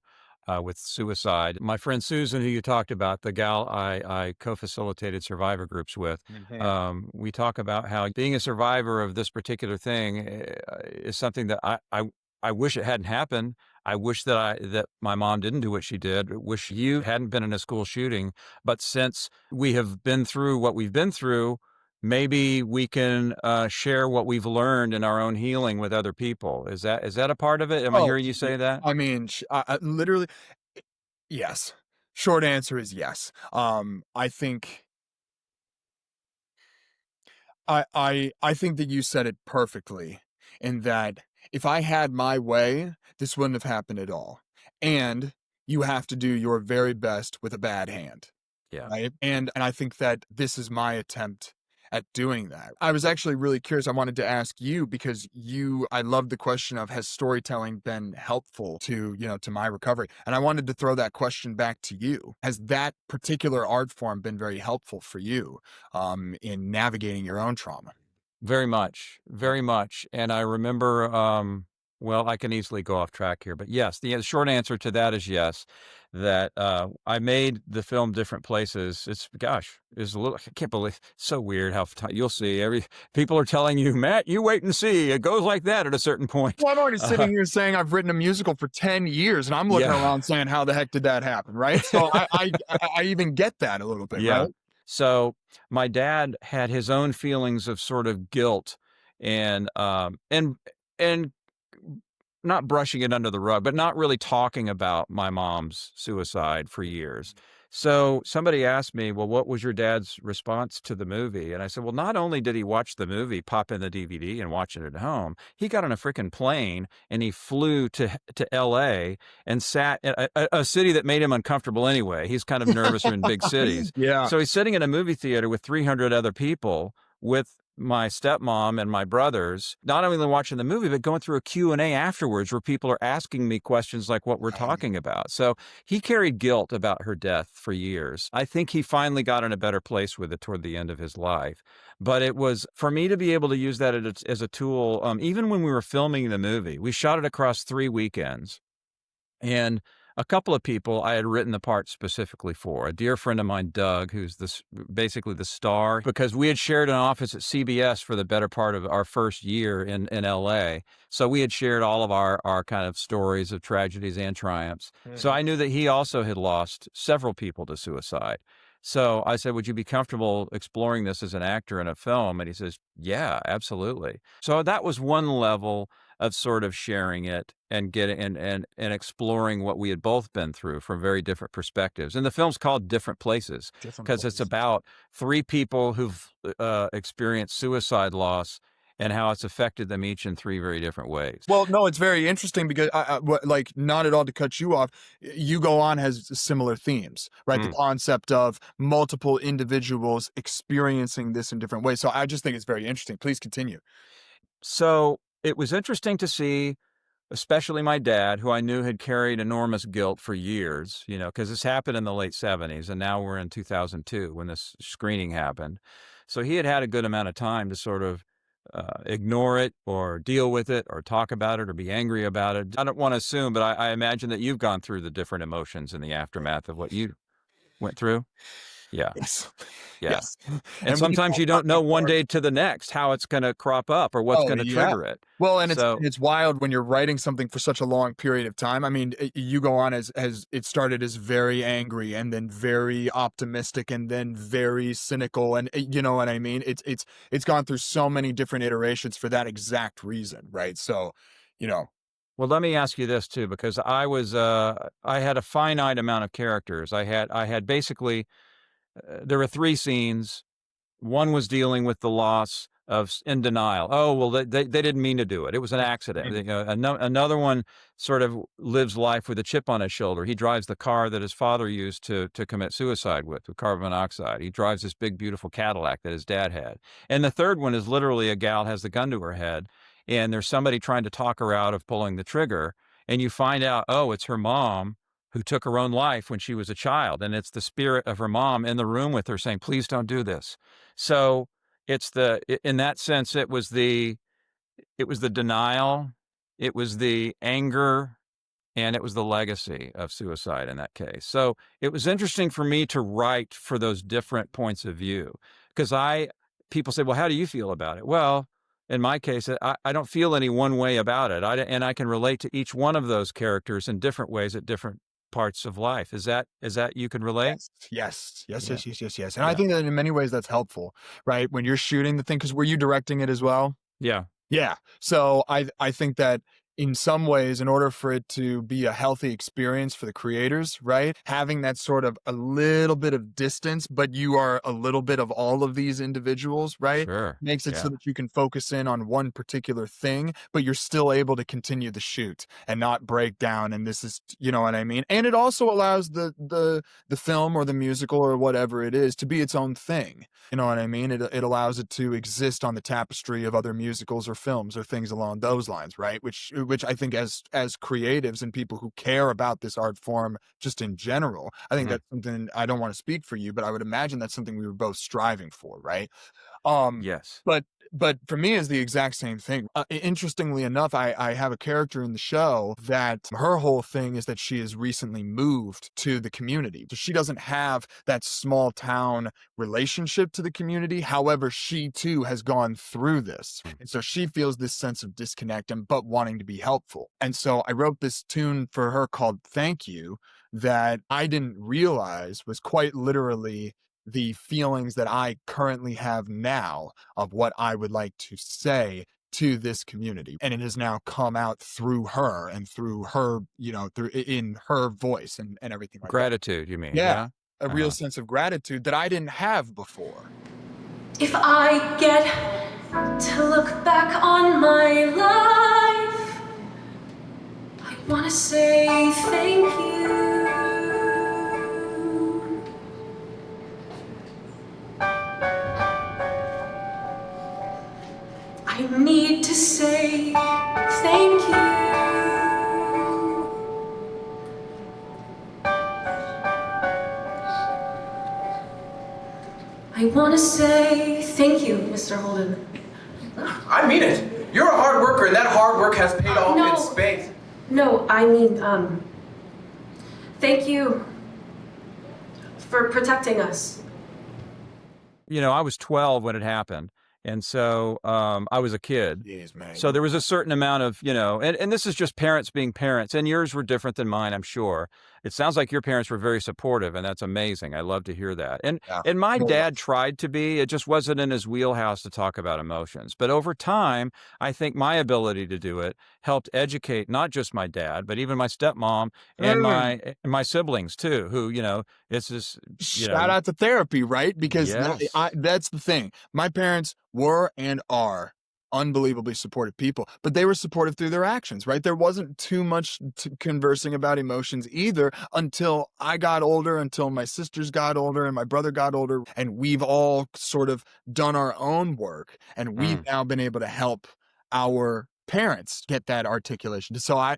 Speaker 1: with suicide. My friend Susan, who you talked about, the gal I co-facilitated survivor groups with,
Speaker 2: Mhm.
Speaker 1: we talk about how being a survivor of this particular thing is something that I wish it hadn't happened. I wish that my mom didn't do what she did. I wish you hadn't been in a school shooting. But since we have been through what we've been through, maybe we can share what we've learned in our own healing with other people. Is that a part of it? Am I
Speaker 2: Oh,
Speaker 1: hearing you
Speaker 2: yeah.
Speaker 1: say that?
Speaker 2: I mean, literally, yes. Short answer is yes. I think I think that you said it perfectly, in that if I had my way, this wouldn't have happened at all. And you have to do your very best with a bad hand.
Speaker 1: Yeah.
Speaker 2: Right. And I think that this is my attempt at doing that. I was actually really curious. I wanted to ask you because I love the question of, has storytelling been helpful to my recovery? And I wanted to throw that question back to you. Has that particular art form been very helpful for you in navigating your own trauma?
Speaker 1: Very much, very much. And I remember, well, I can easily go off track here, but yes, the short answer to that is yes. That I made the film Different Places. It's a little. I can't believe. So weird how you'll see people are telling you, Matt, you wait and see. It goes like that at a certain point.
Speaker 2: Well, I'm already sitting here saying I've written a musical for 10 years, and I'm looking around saying, how the heck did that happen, right? So I even get that a little bit, right?
Speaker 1: So my dad had his own feelings of sort of guilt and not brushing it under the rug, but not really talking about my mom's suicide for years. So somebody asked me, well, what was your dad's response to the movie? And I said, well, not only did he watch the movie, pop in the DVD and watch it at home, he got on a freaking plane and he flew to LA and sat in a city that made him uncomfortable anyway. He's kind of nervous in big cities.
Speaker 2: Yeah.
Speaker 1: So he's sitting in a movie theater with 300 other people with my stepmom and my brothers, not only watching the movie, but going through a Q&A afterwards where people are asking me questions like what we're talking about. So he carried guilt about her death for years. I think he finally got in a better place with it toward the end of his life. But it was, for me to be able to use that as a tool, even when we were filming the movie, we shot it across 3 weekends. And a couple of people I had written the part specifically for. A dear friend of mine, Doug, who's basically the star, because we had shared an office at CBS for the better part of our first year in LA. So we had shared all of our kind of stories of tragedies and triumphs. Mm-hmm. So I knew that he also had lost several people to suicide. So I said, would you be comfortable exploring this as an actor in a film? And he says, yeah, absolutely. So that was one level of sort of sharing it and getting and exploring what we had both been through from very different perspectives. And the film's called Different Places because it's about 3 people who've experienced suicide loss and how it's affected them each in 3 very different ways.
Speaker 2: Well, no, it's very interesting because like, not at all to cut you off, You Go On has similar themes, right? The concept of multiple individuals experiencing this in different ways. So I just think it's very interesting. Please continue.
Speaker 1: So it was interesting to see, especially my dad, who I knew had carried enormous guilt for years, because this happened in the late 70s, and now we're in 2002 when this screening happened. So he had a good amount of time to sort of ignore it or deal with it or talk about it or be angry about it. I don't want to assume, but I imagine that you've gone through the different emotions in the aftermath of what you went through. Yeah.
Speaker 2: Yes.
Speaker 1: Yeah.
Speaker 2: Yes.
Speaker 1: And sometimes you don't know one day to the next how it's going to crop up or what's going to trigger it.
Speaker 2: Well, and it's wild when you're writing something for such a long period of time. I mean, You Go On as it started as very angry and then very optimistic and then very cynical, and you know what I mean? It's gone through so many different iterations for that exact reason, right? So,
Speaker 1: Well, let me ask you this too, because I had a finite amount of characters. I had basically there were 3 scenes. One was dealing with the loss in denial. Oh, well, they didn't mean to do it. It was an accident. Another one sort of lives life with a chip on his shoulder. He drives the car that his father used to commit suicide with carbon monoxide. He drives this big, beautiful Cadillac that his dad had. And the third one is literally a gal has the gun to her head, and there's somebody trying to talk her out of pulling the trigger. And you find out, oh, it's her mom who took her own life when she was a child. And it's the spirit of her mom in the room with her saying, please don't do this. So in that sense, it was the denial, it was the anger, and it was the legacy of suicide in that case. So it was interesting for me to write for those different points of view, because people say, well, how do you feel about it? Well, in my case, I don't feel any one way about it. And I can relate to each one of those characters in different ways at different parts of life. Is that you can relate?
Speaker 2: Yes. And I think that in many ways that's helpful, right? When you're shooting the thing, because were you directing it as well?
Speaker 1: Yeah.
Speaker 2: Yeah. So I think that in some ways, in order for it to be a healthy experience for the creators, right? Having that sort of a little bit of distance, but you are a little bit of all of these individuals, right?
Speaker 1: Sure.
Speaker 2: Makes it so
Speaker 1: Yeah.
Speaker 2: that you can focus in on one particular thing, but you're still able to continue the shoot and not break down. And this is, you know what I mean? And it also allows the film or the musical or whatever it is to be its own thing. You know what I mean? It allows it to exist on the tapestry of other musicals or films or things along those lines, right? Which I think as creatives and people who care about this art form just in general, I think that's something. I don't want to speak for you, but I would imagine that's something we were both striving for, right?
Speaker 1: Yes.
Speaker 2: But for me, it's the exact same thing. Interestingly enough, I have a character in the show that her whole thing is that she has recently moved to the community. So she doesn't have that small town relationship to the community. However, she too has gone through this. And so she feels this sense of disconnect and but wanting to be helpful. And so I wrote this tune for her called Thank You that I didn't realize was quite literally the feelings that I currently have now of what I would like to say to this community. And it has now come out through her and through her, you know, through in her voice and everything like that.
Speaker 1: Gratitude, you mean?
Speaker 2: Yeah.
Speaker 1: Yeah.
Speaker 2: A real sense of gratitude that I didn't have before.
Speaker 3: If I get to look back on my life, I want to say thank you. I need to say thank you. I want to say thank you, Mr. Holden.
Speaker 4: I mean it. You're a hard worker, and that hard work has paid off
Speaker 3: no.
Speaker 4: in spades.
Speaker 3: No, I mean, thank you for protecting us.
Speaker 1: You know, I was 12 when it happened. And so I was a kid.
Speaker 2: Yes, man.
Speaker 1: So there was a certain amount of, you know, and this is just parents being parents, and yours were different than mine, I'm sure. It sounds like your parents were very supportive, and that's amazing. I love to hear that. And my dad tried to be. It just wasn't in his wheelhouse to talk about emotions. But over time, I think my ability to do it helped educate not just my dad, but even my stepmom and my siblings too, who, you know, it's just, you
Speaker 2: Shout
Speaker 1: know,
Speaker 2: out to therapy, right? Because
Speaker 1: Yes.
Speaker 2: that's the thing. My parents were and are unbelievably supportive people, but they were supportive through their actions, right? There wasn't too much conversing about emotions either until I got older, until my sisters got older and my brother got older, and we've all sort of done our own work, and we've now been able to help our parents get that articulation. So I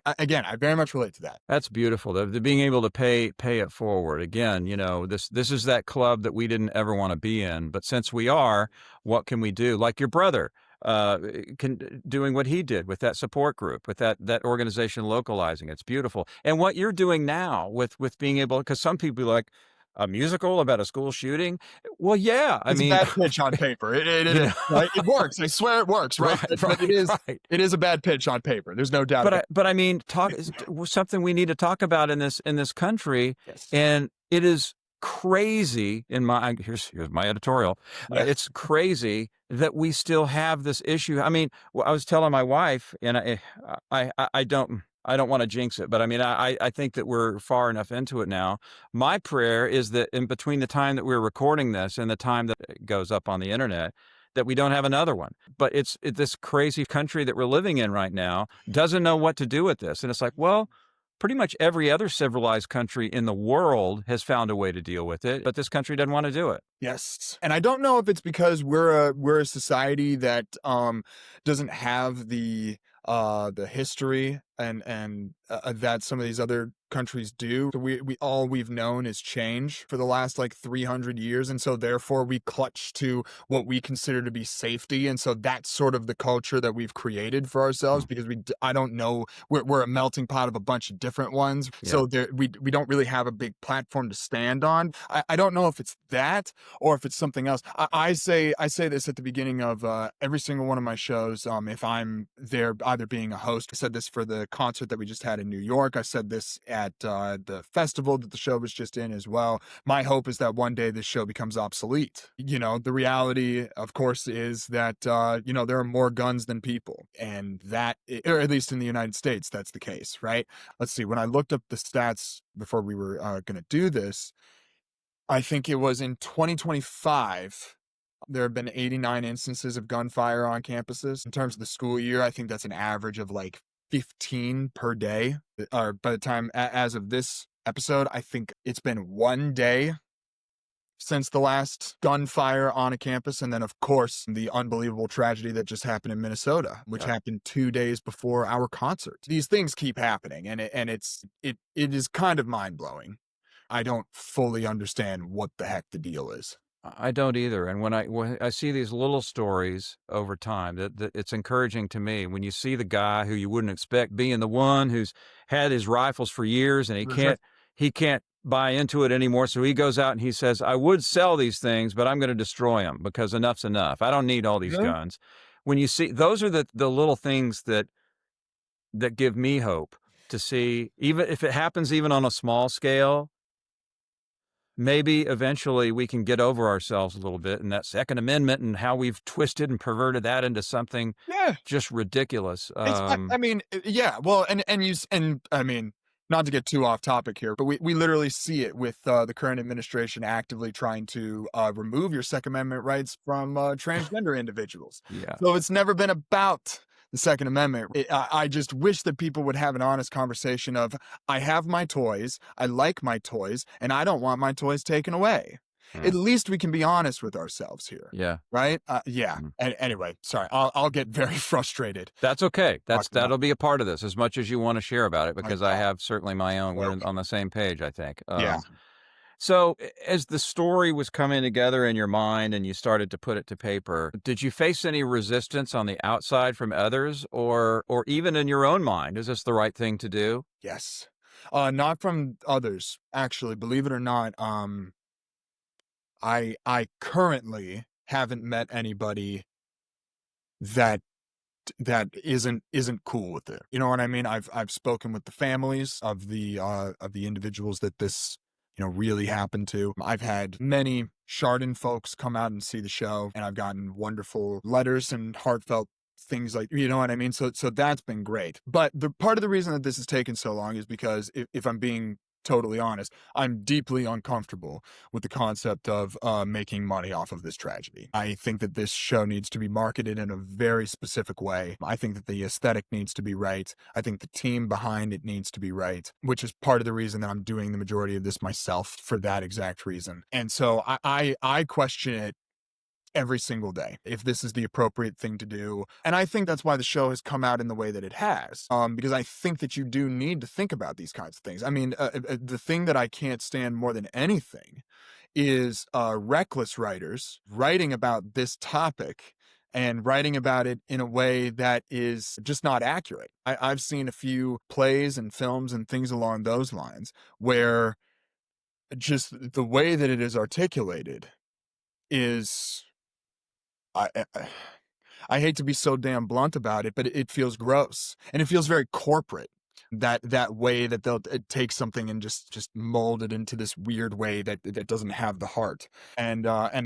Speaker 2: very much relate to that.
Speaker 1: That's beautiful. The being able to pay it forward. Again, you know, this is that club that we didn't ever want to be in, but since we are, what can we do? Like your brother, doing what he did with that support group, with that organization localizing. It's beautiful. And what you're doing now with being able, because some people are like, a musical about a school shooting? Well, yeah.
Speaker 2: It's a bad pitch on paper. It right? It works. I swear it works, right? But it is a bad pitch on paper. There's no doubt about it.
Speaker 1: But I mean, talk is something we need to talk about in this country.
Speaker 2: Yes.
Speaker 1: And it is crazy here's my editorial.
Speaker 2: Yeah.
Speaker 1: It's crazy that we still have this issue. I mean, I was telling my wife, and I don't want to jinx it, but I mean, I think that we're far enough into it now. My prayer is that in between the time that we're recording this and the time that it goes up on the internet, that we don't have another one. But it's this crazy country that we're living in right now doesn't know what to do with this. And it's like, well, pretty much every other civilized country in the world has found a way to deal with it, but this country doesn't want to do it.
Speaker 2: Yes. And I don't know if it's because we're a society that doesn't have the history and that some of these other countries do. So we've known is change for the last like 300 years, and so therefore we clutch to what we consider to be safety, and so that's sort of the culture that we've created for ourselves, because I don't know, we're a melting pot of a bunch of different ones.
Speaker 1: Yeah.
Speaker 2: So we don't really have a big platform to stand on. I don't know if it's that or if it's something else. I say this at the beginning of every single one of my shows. If I'm there either being a host, I said this for the concert that we just had in New York. I said this at the festival that the show was just in as well. My hope is that one day this show becomes obsolete. You know, the reality, of course, is that, you know, there are more guns than people. And that, or at least in the United States, that's the case, right? Let's see, when I looked up the stats before we were going to do this, I think it was in 2025, there have been 89 instances of gunfire on campuses. In terms of the school year, I think that's an average of like 15 per day. Or by the time, as of this episode, I think it's been one day since the last gunfire on a campus. And then, of course, the unbelievable tragedy that just happened in Minnesota, which happened 2 days before our concert. These things keep happening, and it is kind of mind-blowing. I don't fully understand what the heck the deal is.
Speaker 1: I don't either. And when I see these little stories over time, that it's encouraging to me. When you see the guy who you wouldn't expect being the one who's had his rifles for years, and he can't buy into it anymore, so he goes out and he says, "I would sell these things, but I'm going to destroy them because enough's enough. I don't need all these guns." When you see, those are the little things that give me hope to see, even if it happens even on a small scale. Maybe eventually we can get over ourselves a little bit, and that Second Amendment and how we've twisted and perverted that into something just ridiculous.
Speaker 2: I mean, yeah. Well, and I mean, not to get too off topic here, but we literally see it with the current administration actively trying to remove your Second Amendment rights from transgender individuals.
Speaker 1: Yeah.
Speaker 2: So it's never been about the Second Amendment. I just wish that people would have an honest conversation of, I have my toys, I like my toys, and I don't want my toys taken away. At least we can be honest with ourselves here.
Speaker 1: Yeah.
Speaker 2: Right? Yeah. And anyway, sorry, I'll get very frustrated.
Speaker 1: That's okay. That'll be a part of this, as much as you want to share about it, because I have certainly my own. We're on the same page, I think.
Speaker 2: Yeah.
Speaker 1: So as the story was coming together in your mind and you started to put it to paper, did you face any resistance on the outside from others, or even in your own mind? Is this the right thing to do?
Speaker 2: Yes. Not from others, actually, believe it or not. I currently haven't met anybody that isn't cool with it. You know what I mean? I've spoken with the families of the individuals that this, you know, really happened to. I've had many Chardon folks come out and see the show, and I've gotten wonderful letters and heartfelt things, like, you know what I mean? So that's been great. But the part of the reason that this has taken so long is because, if I'm being totally honest, I'm deeply uncomfortable with the concept of making money off of this tragedy. I think that this show needs to be marketed in a very specific way. I think that the aesthetic needs to be right. I think the team behind it needs to be right, which is part of the reason that I'm doing the majority of this myself, for that exact reason. And so I question it every single day, if this is the appropriate thing to do. And I think that's why the show has come out in the way that it has, because I think that you do need to think about these kinds of things. I mean, the thing that I can't stand more than anything is reckless writers writing about this topic and writing about it in a way that is just not accurate. I've seen a few plays and films and things along those lines where just the way that it is articulated is... I hate to be so damn blunt about it, but it feels gross, and it feels very corporate. That way that they'll take something and just mold it into this weird way that doesn't have the heart, and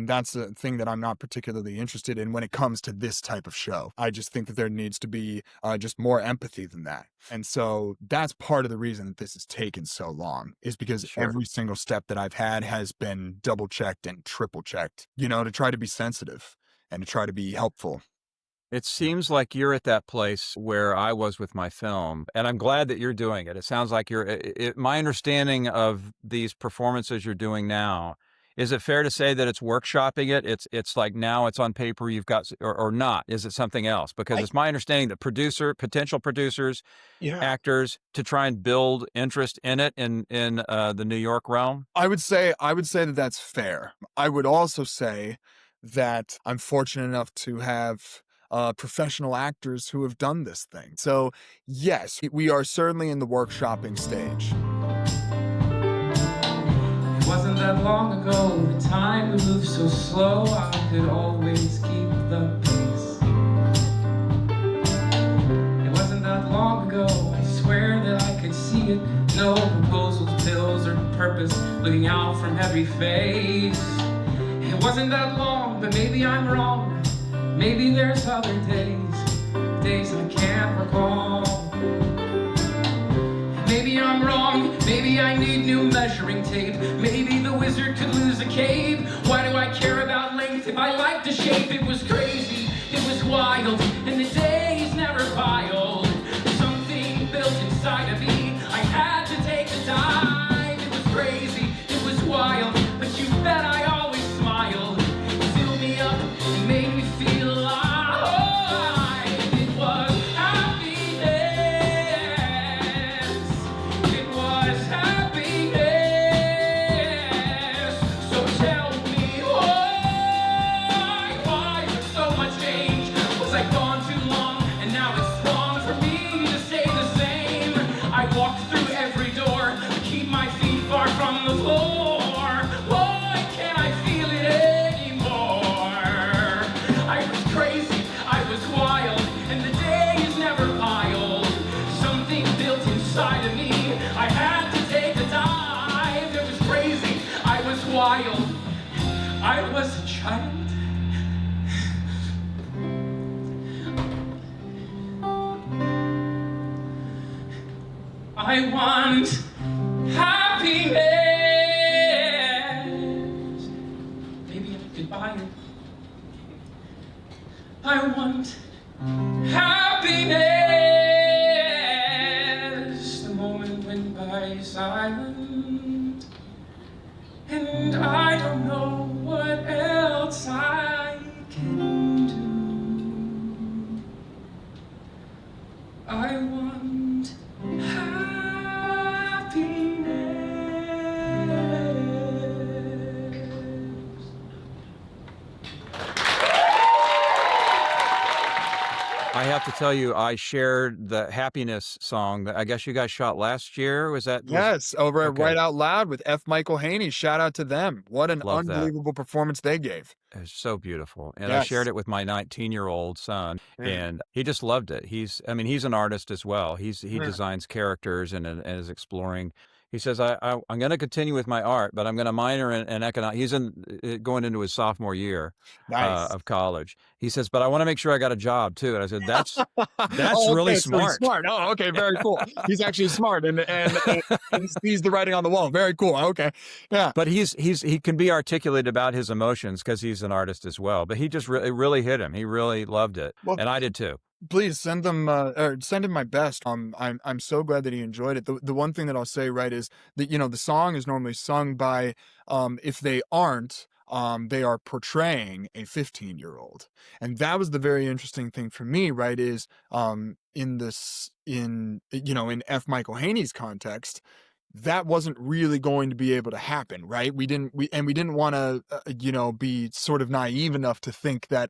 Speaker 2: that's a thing that I'm not particularly interested in when it comes to this type of show. I just think that there needs to be just more empathy than that, and so that's part of the reason that this has taken so long, is because every single step that I've had has been double checked and triple checked, you know, to try to be sensitive and to try to be helpful.
Speaker 1: It seems like you're at that place where I was with my film, and I'm glad that you're doing it. It sounds like my understanding of these performances you're doing now, is it fair to say that it's workshopping it? It's like now it's on paper, you've got, or not? Is it something else? Because it's my understanding that potential producers, actors, to try and build interest in it in the New York realm.
Speaker 2: I would say that that's fair. I would also say that I'm fortunate enough to have professional actors who have done this thing. So yes, we are certainly in the workshopping stage.
Speaker 5: It wasn't that long ago, the time moved so slow, I could always keep the pace. It wasn't that long ago, I swear that I could see it No proposals, pills, or purpose, looking out from every face. It wasn't that long, but maybe I'm wrong. Maybe there's other days I can't recall. Maybe I'm wrong, maybe I need new measuring tape. Maybe the wizard could lose a cape. Why do I care about length if I like the shape? It was crazy, it was wild, and the days never filed. Something built inside of me, I had to take a dive. It was crazy, it was wild, but you bet I always smiled. It filled me up and made me feel alive. It was happiness. It was happiness. So tell me why there's so much change? Was I gone too long and now it's wrong for me to stay the same? I walk through every door, keep my feet far from the floor. Why can't I feel it anymore? I was crazy, I was wild, and the days never piled. Something built inside of me, I had to take a dive. It was crazy, I was wild, I was a child. I want happiness. Maybe I could buy it. I want happiness. The moment went by silent, and I don't know what else I can do. I want happiness.
Speaker 1: I have to tell you, I shared the Happiness song that I guess you guys shot last year. Was that?
Speaker 2: Yes, over at
Speaker 1: Okay.
Speaker 2: Right Out Loud with F. Michael Haney. Shout out to them. What an
Speaker 1: Love that.
Speaker 2: unbelievable performance they gave.
Speaker 1: It was so beautiful. And I shared
Speaker 2: Yes.
Speaker 1: it with my 19-year-old son,
Speaker 2: Mm.
Speaker 1: and he just loved it. He's an artist as well. He
Speaker 2: Mm.
Speaker 1: designs characters and is exploring. He says, I'm going to continue with my art, but I'm going to minor in economics. He's going into his sophomore year
Speaker 2: Nice.
Speaker 1: of college. He says, but I want to make sure I got a job too. And I said, that's
Speaker 2: Oh,
Speaker 1: really
Speaker 2: okay, so he's
Speaker 1: smart.
Speaker 2: smart. Oh, okay, very cool. He's actually smart and he sees the writing on the wall. Very cool. Okay, yeah.
Speaker 1: But he can be articulate about his emotions because he's an artist as well. But he just it really hit him. He really loved it,
Speaker 2: Well,
Speaker 1: and I did too.
Speaker 2: please send them or send him my best. I'm so glad that he enjoyed it. The one thing that I'll say, right, is that the song is normally sung by if they aren't, they are portraying a 15-year-old. And that was the very interesting thing for me, right, is in F. Michael Haney's context, that wasn't really going to be able to happen, right? We didn't want to, be sort of naive enough to think that,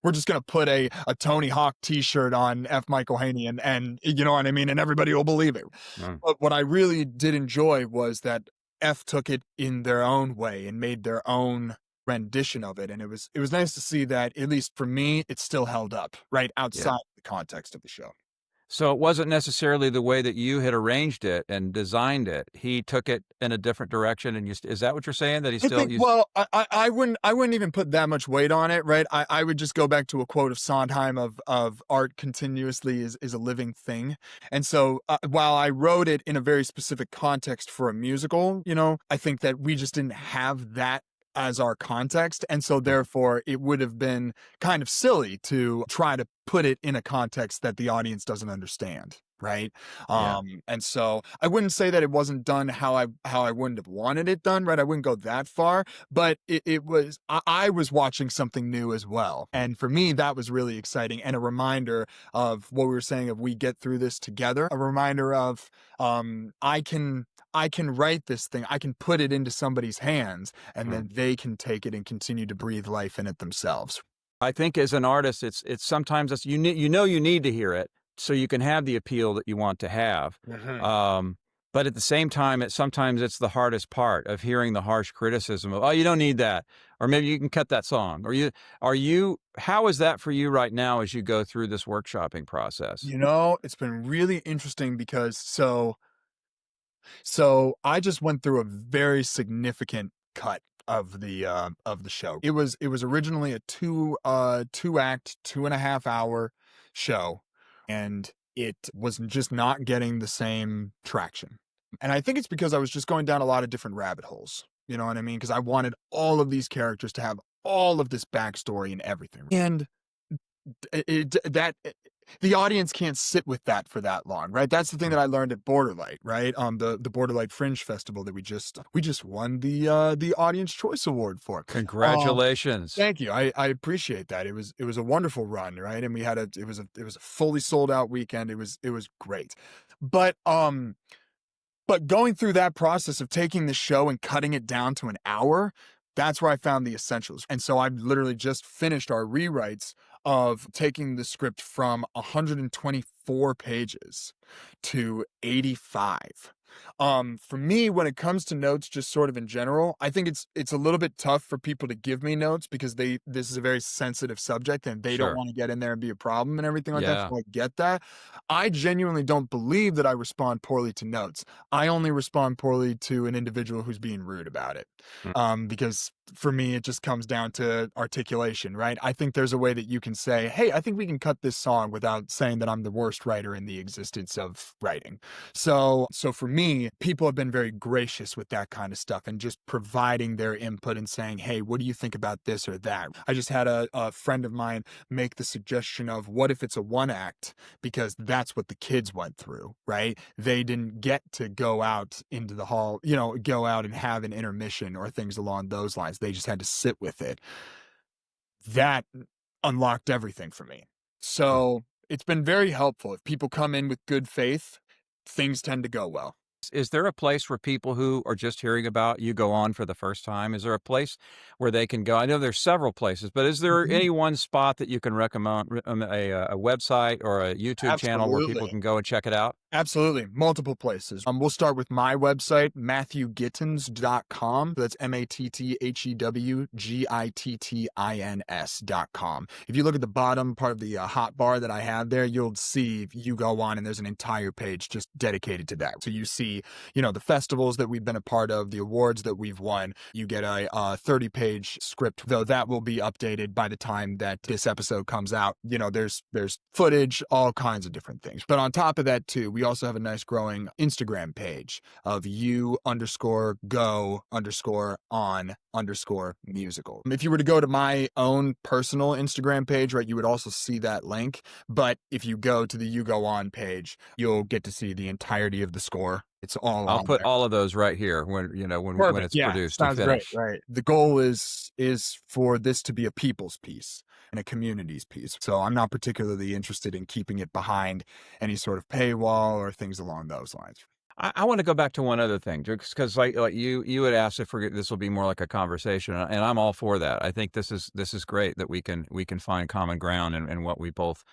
Speaker 2: we're just going to put a Tony Hawk t-shirt on F. Michael Haney and you know what I mean? And everybody will believe it.
Speaker 1: Mm.
Speaker 2: But what I really did enjoy was that F took it in their own way and made their own rendition of it. And it was nice to see that, at least for me, it still held up, right? Outside the context of the show.
Speaker 1: So it wasn't necessarily the way that you had arranged it and designed it. He took it in a different direction, and is that what you're saying? That he still?
Speaker 2: Well, I wouldn't even put that much weight on it, right? I would just go back to a quote of Sondheim of art continuously is a living thing, and so while I wrote it in a very specific context for a musical, I think that we just didn't have that as our context, and so therefore it would have been kind of silly to try to put it in a context that the audience doesn't understand, right? And so I wouldn't say that it wasn't done how I wouldn't have wanted it done, right? I wouldn't go that far, but it was, I was watching something new as well, and for me that was really exciting and a reminder of what we were saying of we get through this together, a reminder of I can write this thing, I can put it into somebody's hands, and then they can take it and continue to breathe life in it themselves.
Speaker 1: I think as an artist, it's sometimes you need to hear it so you can have the appeal that you want to have. But at the same time, sometimes it's the hardest part of hearing the harsh criticism of, oh, you don't need that, or maybe you can cut that song, or how is that for you right now as you go through this workshopping process?
Speaker 2: It's been really interesting because So I just went through a very significant cut of the show. It was originally a two act, 2.5 hour show, and it was just not getting the same traction. And I think it's because I was just going down a lot of different rabbit holes. You know what I mean? Because I wanted all of these characters to have all of this backstory and everything. And the audience can't sit with that for that long, right? That's the thing that I learned at Borderlight, right? The Borderlight Fringe Festival that we just won the Audience Choice Award for.
Speaker 1: Congratulations.
Speaker 2: Thank you. I appreciate that. It was a wonderful run, right? And we had it was a fully sold out weekend. It was great. But going through that process of taking the show and cutting it down to an hour, that's where I found the essentials. And so I've literally just finished our rewrites of taking the script from 124 pages to 85. For me, when it comes to notes, just sort of in general, I think it's a little bit tough for people to give me notes because this is a very sensitive subject and they
Speaker 1: Sure.
Speaker 2: don't want to get in there and be a problem and everything like
Speaker 1: Yeah.
Speaker 2: that. So I get that. I genuinely don't believe that I respond poorly to notes. I only respond poorly to an individual who's being rude about it. Because for me, it just comes down to articulation, right? I think there's a way that you can say, hey, I think we can cut this song without saying that I'm the worst writer in the existence of writing. So for me, people have been very gracious with that kind of stuff and just providing their input and saying, hey, what do you think about this or that? I just had a friend of mine make the suggestion of what if it's a one act, because that's what the kids went through, right? They didn't get to go out into the hall, go out and have an intermission or things along those lines. They just had to sit with it. That unlocked everything for me. So it's been very helpful. If people come in with good faith, things tend to go well.
Speaker 1: Is there a place where people who are just hearing about you go on for the first time? Is there a place where they can go? I know there's several places, but is there any one spot that you can recommend, a website or a YouTube channel where people
Speaker 2: Absolutely.
Speaker 1: can go and check it out?
Speaker 2: Absolutely. Multiple places. We'll start with my website, MatthewGittins.com. That's MatthewGittins.com. If you look at the bottom part of the hot bar that I have there, you'll see you go on and there's an entire page just dedicated to that. So you see, the festivals that we've been a part of, the awards that we've won. You get a 30-page script, though that will be updated by the time that this episode comes out. There's footage, all kinds of different things. But on top of that too, we also have a nice growing Instagram page of you_go_on_musical. If you were to go to my own personal Instagram page, right, you would also see that link. But if you go to the You Go On page, you'll get to see the entirety of the score. It's all
Speaker 1: I'll
Speaker 2: on
Speaker 1: put
Speaker 2: there.
Speaker 1: all of those right here when
Speaker 2: Perfect.
Speaker 1: it's
Speaker 2: Yeah,
Speaker 1: produced and
Speaker 2: sounds great,
Speaker 1: finished.
Speaker 2: right? The goal is for this to be a people's piece and a community's piece. So I'm not particularly interested in keeping it behind any sort of paywall or things along those lines.
Speaker 1: I want to go back to one other thing, because like you had asked if this will be more like a conversation, and I'm all for that. I think this is great that we can find common ground in what we both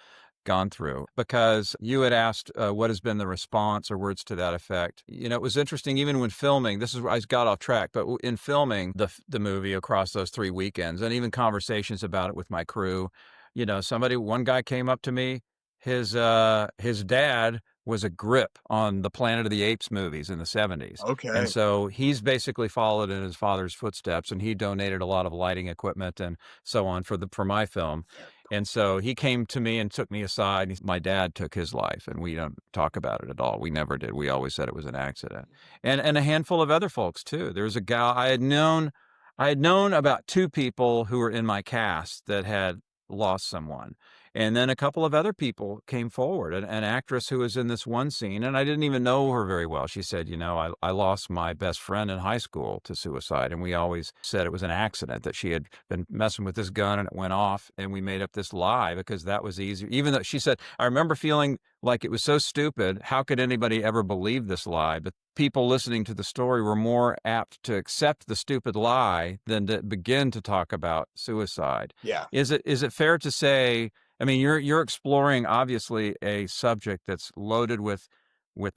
Speaker 1: gone through, because you had asked what has been the response or words to that effect. It was interesting, even when filming, this is where I got off track, but in filming the movie across those 3 weekends and even conversations about it with my crew, one guy came up to me, his dad was a grip on the Planet of the Apes movies in the 70s.
Speaker 2: Okay.
Speaker 1: And so he's basically followed in his father's footsteps, and he donated a lot of lighting equipment and so on for my film. And so he came to me and took me aside. My dad took his life, and we don't talk about it at all. We never did. We always said it was an accident. And a handful of other folks too. There was a gal I had known about 2 people who were in my cast that had lost someone. And then a couple of other people came forward, an actress who was in this one scene, and I didn't even know her very well. She said, I lost my best friend in high school to suicide, and we always said it was an accident, that she had been messing with this gun and it went off, and we made up this lie because that was easier. Even though she said, I remember feeling like it was so stupid. How could anybody ever believe this lie? But people listening to the story were more apt to accept the stupid lie than to begin to talk about suicide.
Speaker 2: Yeah.
Speaker 1: Is it fair to say, I mean, you're exploring obviously a subject that's loaded with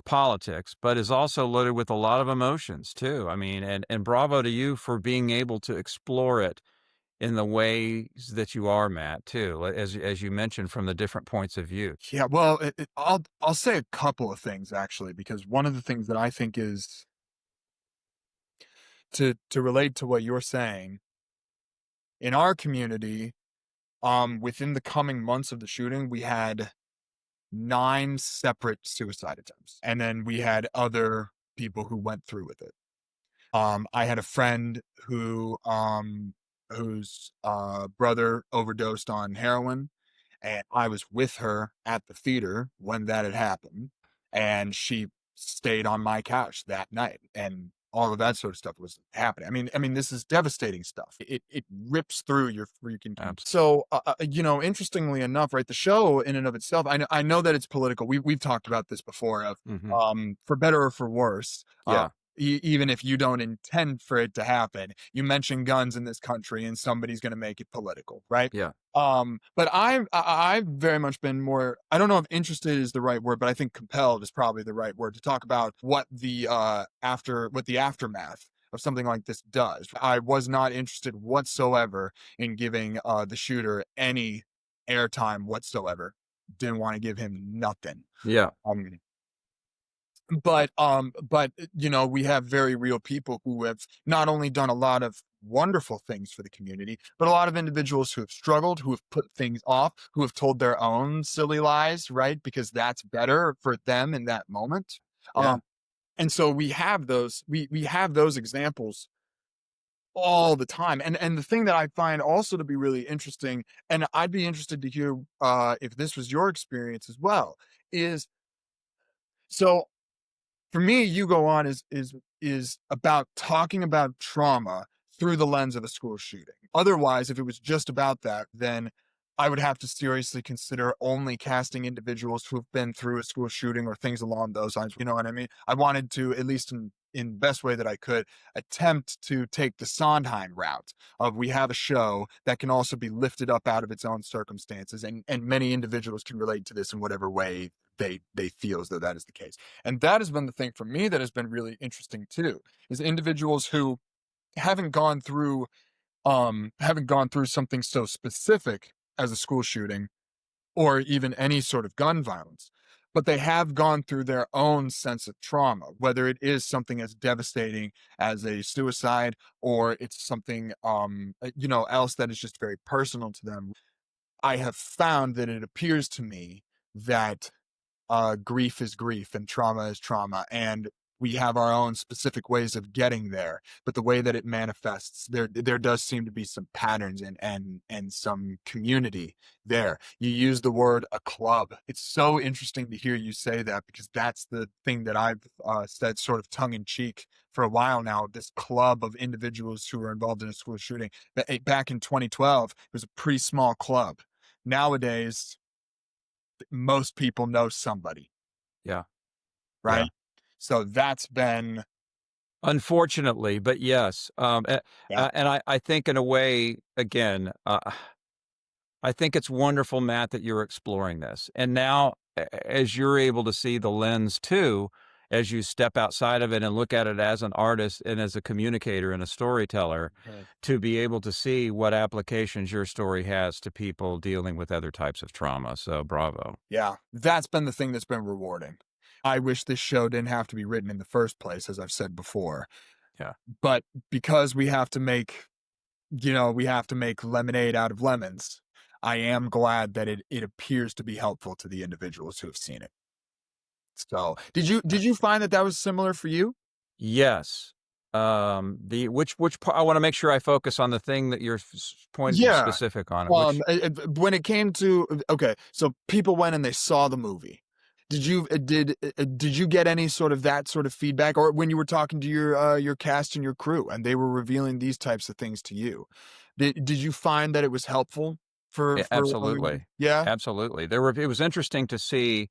Speaker 1: politics, but is also loaded with a lot of emotions too. I mean, and bravo to you for being able to explore it in the ways that you are, Matt, too, as you mentioned, from the different points of view.
Speaker 2: Yeah, well, I'll say a couple of things actually, because one of the things that I think is to relate to what you're saying in our community, within the coming months of the shooting, we had 9 separate suicide attempts, and then we had other people who went through with it. I had a friend whose brother overdosed on heroin, and I was with her at the theater when that had happened, and she stayed on my couch that night, and all of that sort of stuff was happening. I mean, this is devastating stuff. It rips through your freaking. So, interestingly enough, right, the show in and of itself, I know that it's political. We've talked about this before, of for better or for worse.
Speaker 1: Yeah.
Speaker 2: Even if you don't intend for it to happen, you mention guns in this country and somebody's going to make it political, right?
Speaker 1: Yeah.
Speaker 2: But I've very much been more, I don't know if interested is the right word, but I think compelled is probably the right word to talk about what the aftermath of something like this does. I was not interested whatsoever in giving the shooter any airtime whatsoever. Didn't want to give him nothing.
Speaker 1: Yeah.
Speaker 2: But we have very real people who have not only done a lot of wonderful things for the community, but a lot of individuals who have struggled, who have put things off, who have told their own silly lies, right? Because that's better for them in that moment.
Speaker 1: Yeah.
Speaker 2: And so we have those examples all the time. And the thing that I find also to be really interesting, and I'd be interested to hear if this was your experience as well, is so for me, You Go On is about talking about trauma through the lens of a school shooting. Otherwise, if it was just about that, then I would have to seriously consider only casting individuals who have been through a school shooting or things along those lines. You know what I mean? I wanted to, at least in the best way that I could, attempt to take the Sondheim route of, we have a show that can also be lifted up out of its own circumstances, and many individuals can relate to this in whatever way they feel as though that is the case. And that has been the thing for me that has been really interesting too, is individuals who haven't gone through something so specific as a school shooting or even any sort of gun violence, but they have gone through their own sense of trauma, whether it is something as devastating as a suicide, or it's something else that is just very personal to them. I have found that it appears to me that grief is grief and trauma is trauma, and we have our own specific ways of getting there, but the way that it manifests, there does seem to be some patterns and some community there. You use the word a club. It's so interesting to hear you say that, because that's the thing that I've said sort of tongue in cheek for a while now. This club of individuals who were involved in a school shooting. Back in 2012, it was a pretty small club. Nowadays, most people know somebody.
Speaker 1: Yeah.
Speaker 2: Right.
Speaker 1: Yeah.
Speaker 2: So that's been,
Speaker 1: unfortunately, but yes. And I think in a way, again, I think it's wonderful, Matt, that you're exploring this. And now, as you're able to see the lens too, as you step outside of it and look at it as an artist and as a communicator and a storyteller, to be able to see what applications your story has to people dealing with other types of trauma. So bravo.
Speaker 2: Yeah, that's been the thing that's been rewarding. I wish this show didn't have to be written in the first place, as I've said before.
Speaker 1: Yeah.
Speaker 2: But because we have to make lemonade out of lemons, I am glad that it appears to be helpful to the individuals who have seen it. So did you find that was similar for you?
Speaker 1: Yes. Which part, I want to make sure I focus on the thing that you're pointing specific on.
Speaker 2: When it came to, okay, so people went and they saw the movie. Did you get any sort of that sort of feedback, or when you were talking to your cast and your crew and they were revealing these types of things to you, did you find that it was helpful for
Speaker 1: absolutely.
Speaker 2: Yeah,
Speaker 1: absolutely. It was interesting to see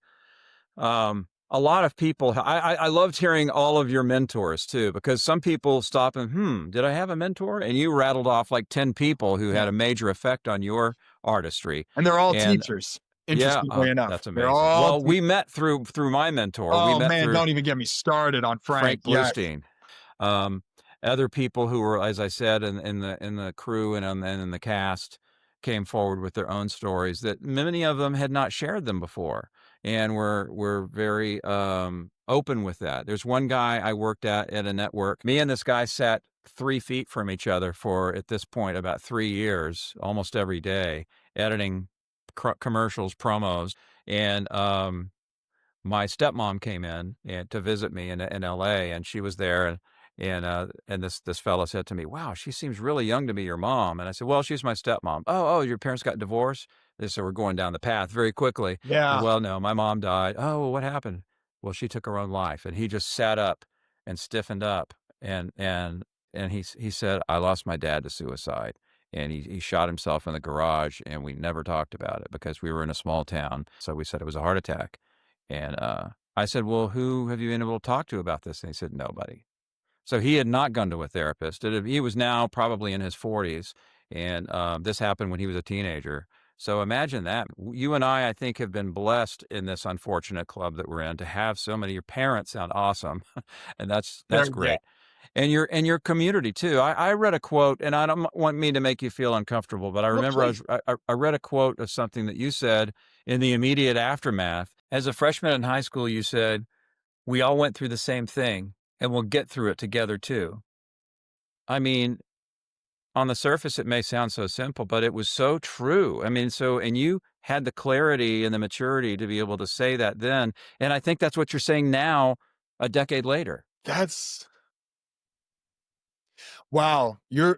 Speaker 1: a lot of people. I loved hearing all of your mentors too, because some people stop and, did I have a mentor? And you rattled off like 10 people who had a major effect on your artistry.
Speaker 2: And they're all teachers. Interestingly enough.
Speaker 1: That's amazing. Well, we met through my mentor.
Speaker 2: Oh, man, don't even get me started on Frank
Speaker 1: Bluestein. Other people who were, as I said, in the crew and in the cast came forward with their own stories that many of them had not shared them before, and were very open with that. There's one guy I worked at a network. Me and this guy sat 3 feet from each other for, at this point, about 3 years, almost every day, editing commercials, promos, and my stepmom came in to visit me in LA, and she was there, and this fellow said to me, "Wow, she seems really young to be your mom." And I said, "Well, she's my stepmom." Oh, your parents got divorced? So we're going down the path very quickly.
Speaker 2: Yeah.
Speaker 1: Well, no, my mom died. Oh, well, what happened? Well, she took her own life. And he just sat up and stiffened up, and he said, "I lost my dad to suicide." And he shot himself in the garage, and we never talked about it because we were in a small town. So we said it was a heart attack. And I said, "Well, who have you been able to talk to about this?" And he said, "Nobody." So he had not gone to a therapist. He was now probably in his 40s, and this happened when he was a teenager. So imagine that. You and I think, have been blessed in this unfortunate club that we're in to have so many. Your parents sound awesome, and that's great. And your community too. I read a quote, and I don't want me to make you feel uncomfortable, but I remember I read a quote of something that you said in the immediate aftermath. As a freshman in high school, you said, "We all went through the same thing, and we'll get through it together too." I mean, on the surface, it may sound so simple, but it was so true. I mean, and you had the clarity and the maturity to be able to say that then. And I think that's what you're saying now, a decade later.
Speaker 2: Wow. You're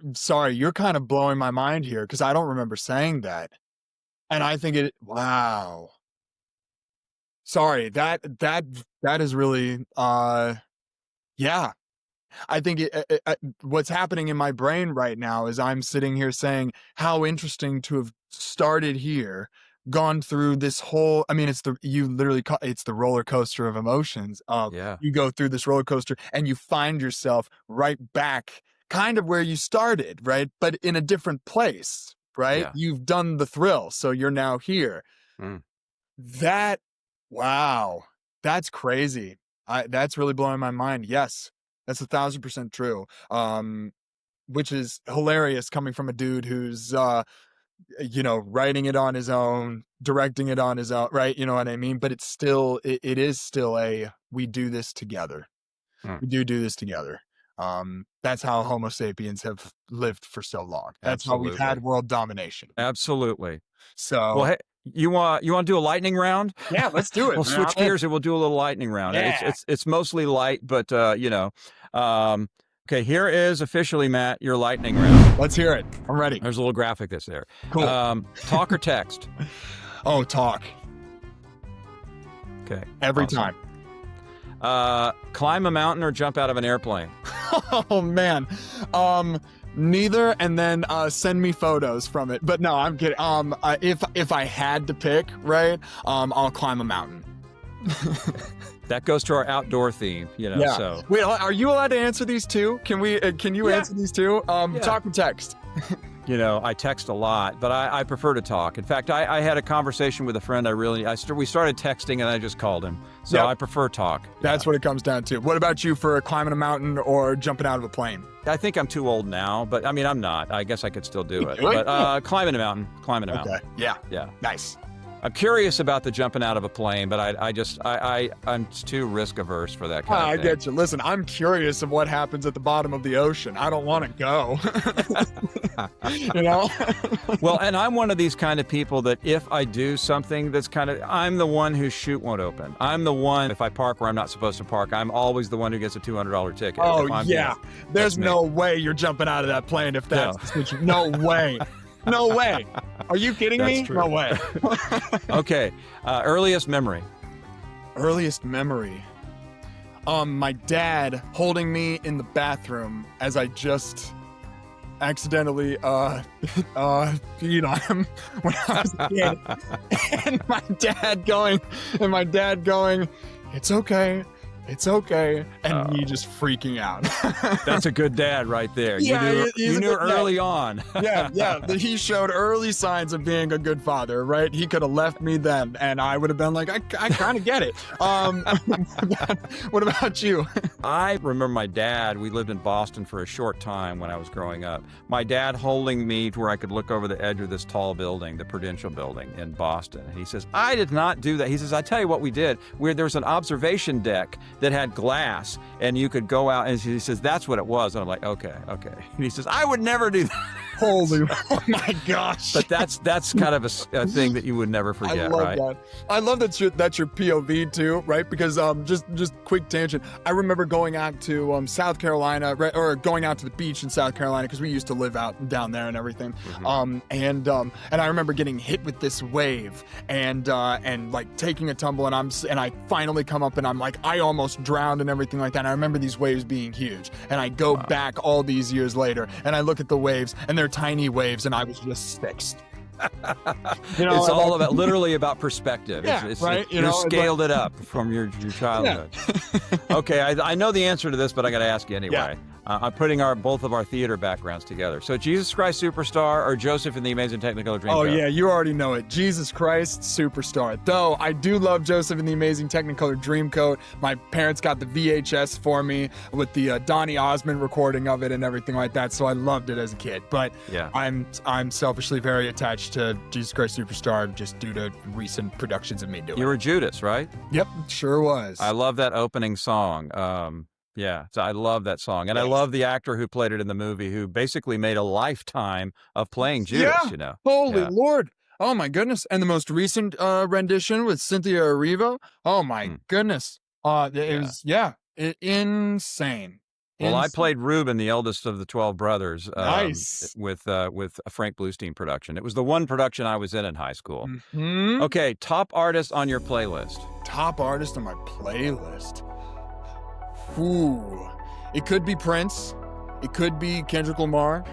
Speaker 2: kind of blowing my mind here, because I don't remember saying that. And I think wow. Sorry, that is really, yeah. I think what's happening in my brain right now is I'm sitting here saying, how interesting to have started here, gone through this whole, I mean, it's the roller coaster of emotions. You go through this roller coaster and you find yourself right back kind of where you started, right? But in a different place, right? Yeah. You've done the thrill, so you're now here. Wow, that's crazy. That's really blowing my mind. Yes, that's 1,000% true. Which is hilarious coming from a dude who's, writing it on his own, directing it on his own, right? You know what I mean? But it's still, it is still we do this together. We do this together. That's how Homo sapiens have lived for so long. That's how we've had world domination.
Speaker 1: Absolutely.
Speaker 2: So,
Speaker 1: well, hey, you want to do a lightning round?
Speaker 2: Yeah, let's do it.
Speaker 1: We'll switch gears and we'll do a little lightning round. Yeah. It's mostly light, but okay, here is officially, Matt, your lightning round.
Speaker 2: Let's hear it. I'm ready.
Speaker 1: There's a little graphic that's there.
Speaker 2: Cool.
Speaker 1: Talk or text?
Speaker 2: Oh, talk.
Speaker 1: Okay.
Speaker 2: Every time.
Speaker 1: Climb a mountain or jump out of an airplane?
Speaker 2: Oh man. Neither, and then send me photos from it. But no, I'm kidding. If I had to pick, right, I'll climb a mountain.
Speaker 1: That goes to our outdoor theme,
Speaker 2: Yeah.
Speaker 1: So.
Speaker 2: Wait, are you allowed to answer these too? Can you answer these too? Talk or text?
Speaker 1: I text a lot, but I prefer to talk. In fact, I had a conversation with a friend. We started texting, and I just called him. So I prefer talk.
Speaker 2: That's what it comes down to. What about you for climbing a mountain or jumping out of a plane?
Speaker 1: I think I'm too old now, but I mean, I'm not. I guess I could still do it. But climbing a mountain.
Speaker 2: Okay. Yeah. Nice.
Speaker 1: I'm curious about the jumping out of a plane, but I'm too risk averse for that kind of thing.
Speaker 2: I get you. Listen, I'm curious of what happens at the bottom of the ocean. I don't want to go.
Speaker 1: Well, and I'm one of these kind of people that if I do something I'm the one whose chute won't open. I'm the one, if I park where I'm not supposed to park, I'm always the one who gets a $200 ticket.
Speaker 2: Oh, yeah. There's no way you're jumping out of that plane if that's the situation. No way. No way. Are you kidding me?
Speaker 1: True.
Speaker 2: No way.
Speaker 1: Okay. Earliest memory.
Speaker 2: Earliest memory. My dad holding me in the bathroom as I just accidentally peed on him when I was a kid. and my dad going, "It's okay. it's okay. And me just freaking out.
Speaker 1: That's a good dad right there.
Speaker 2: Yeah,
Speaker 1: you knew early on.
Speaker 2: yeah. He showed early signs of being a good father, right? He could have left me then, and I would have been like, I kind of get it. What about you?
Speaker 1: I remember my dad, we lived in Boston for a short time when I was growing up. My dad holding me to where I could look over the edge of this tall building, the Prudential building in Boston. And he says, I did not do that. He says, I tell you what we did, where there was an observation deck that had glass and you could go out, and he says, that's what it was. And I'm like, okay. And he says, I would never do that.
Speaker 2: Holy, oh my gosh.
Speaker 1: But that's kind of a thing that you would never forget, right?
Speaker 2: That. I love that's your POV too, right? Because just quick tangent. I remember going out to South Carolina, right, or going out to the beach in South Carolina because we used to live out down there and everything. Mm-hmm. And I remember getting hit with this wave and like taking a tumble, and I finally come up and I'm like, I almost drowned and everything like that. And I remember these waves being huge, and I go back all these years later and I look at the waves and they're tiny waves, and I was just fixed.
Speaker 1: It's all about literally about perspective.
Speaker 2: Yeah, right.
Speaker 1: You scaled it up from your childhood. Yeah. Okay, I know the answer to this, but I got to ask you anyway.
Speaker 2: Yeah.
Speaker 1: I'm putting both of our theater backgrounds together. So Jesus Christ Superstar or Joseph and the Amazing Technicolor Dreamcoat?
Speaker 2: Oh yeah, you already know it. Jesus Christ Superstar. Though I do love Joseph and the Amazing Technicolor Dreamcoat. My parents got the VHS for me with the Donny Osmond recording of it and everything like that. So I loved it as a kid. But yeah, I'm selfishly very attached to Jesus Christ Superstar just due to recent productions of me doing it.
Speaker 1: You were Judas, right?
Speaker 2: Yep, sure was.
Speaker 1: I love that opening song. Yeah, so I love that song. And yes. I love the actor who played it in the movie, who basically made a lifetime of playing Judas,
Speaker 2: Holy Lord. Oh, my goodness. And the most recent rendition with Cynthia Erivo. Oh, my goodness. It was, insane.
Speaker 1: Well, I played Reuben, the eldest of the 12 brothers,
Speaker 2: nice.
Speaker 1: with a Frank Bluestein production. It was the one production I was in high school.
Speaker 2: Mm-hmm.
Speaker 1: Okay, top artist on your playlist.
Speaker 2: Top artist on my playlist. Ooh, it could be Prince. It could be Kendrick Lamar.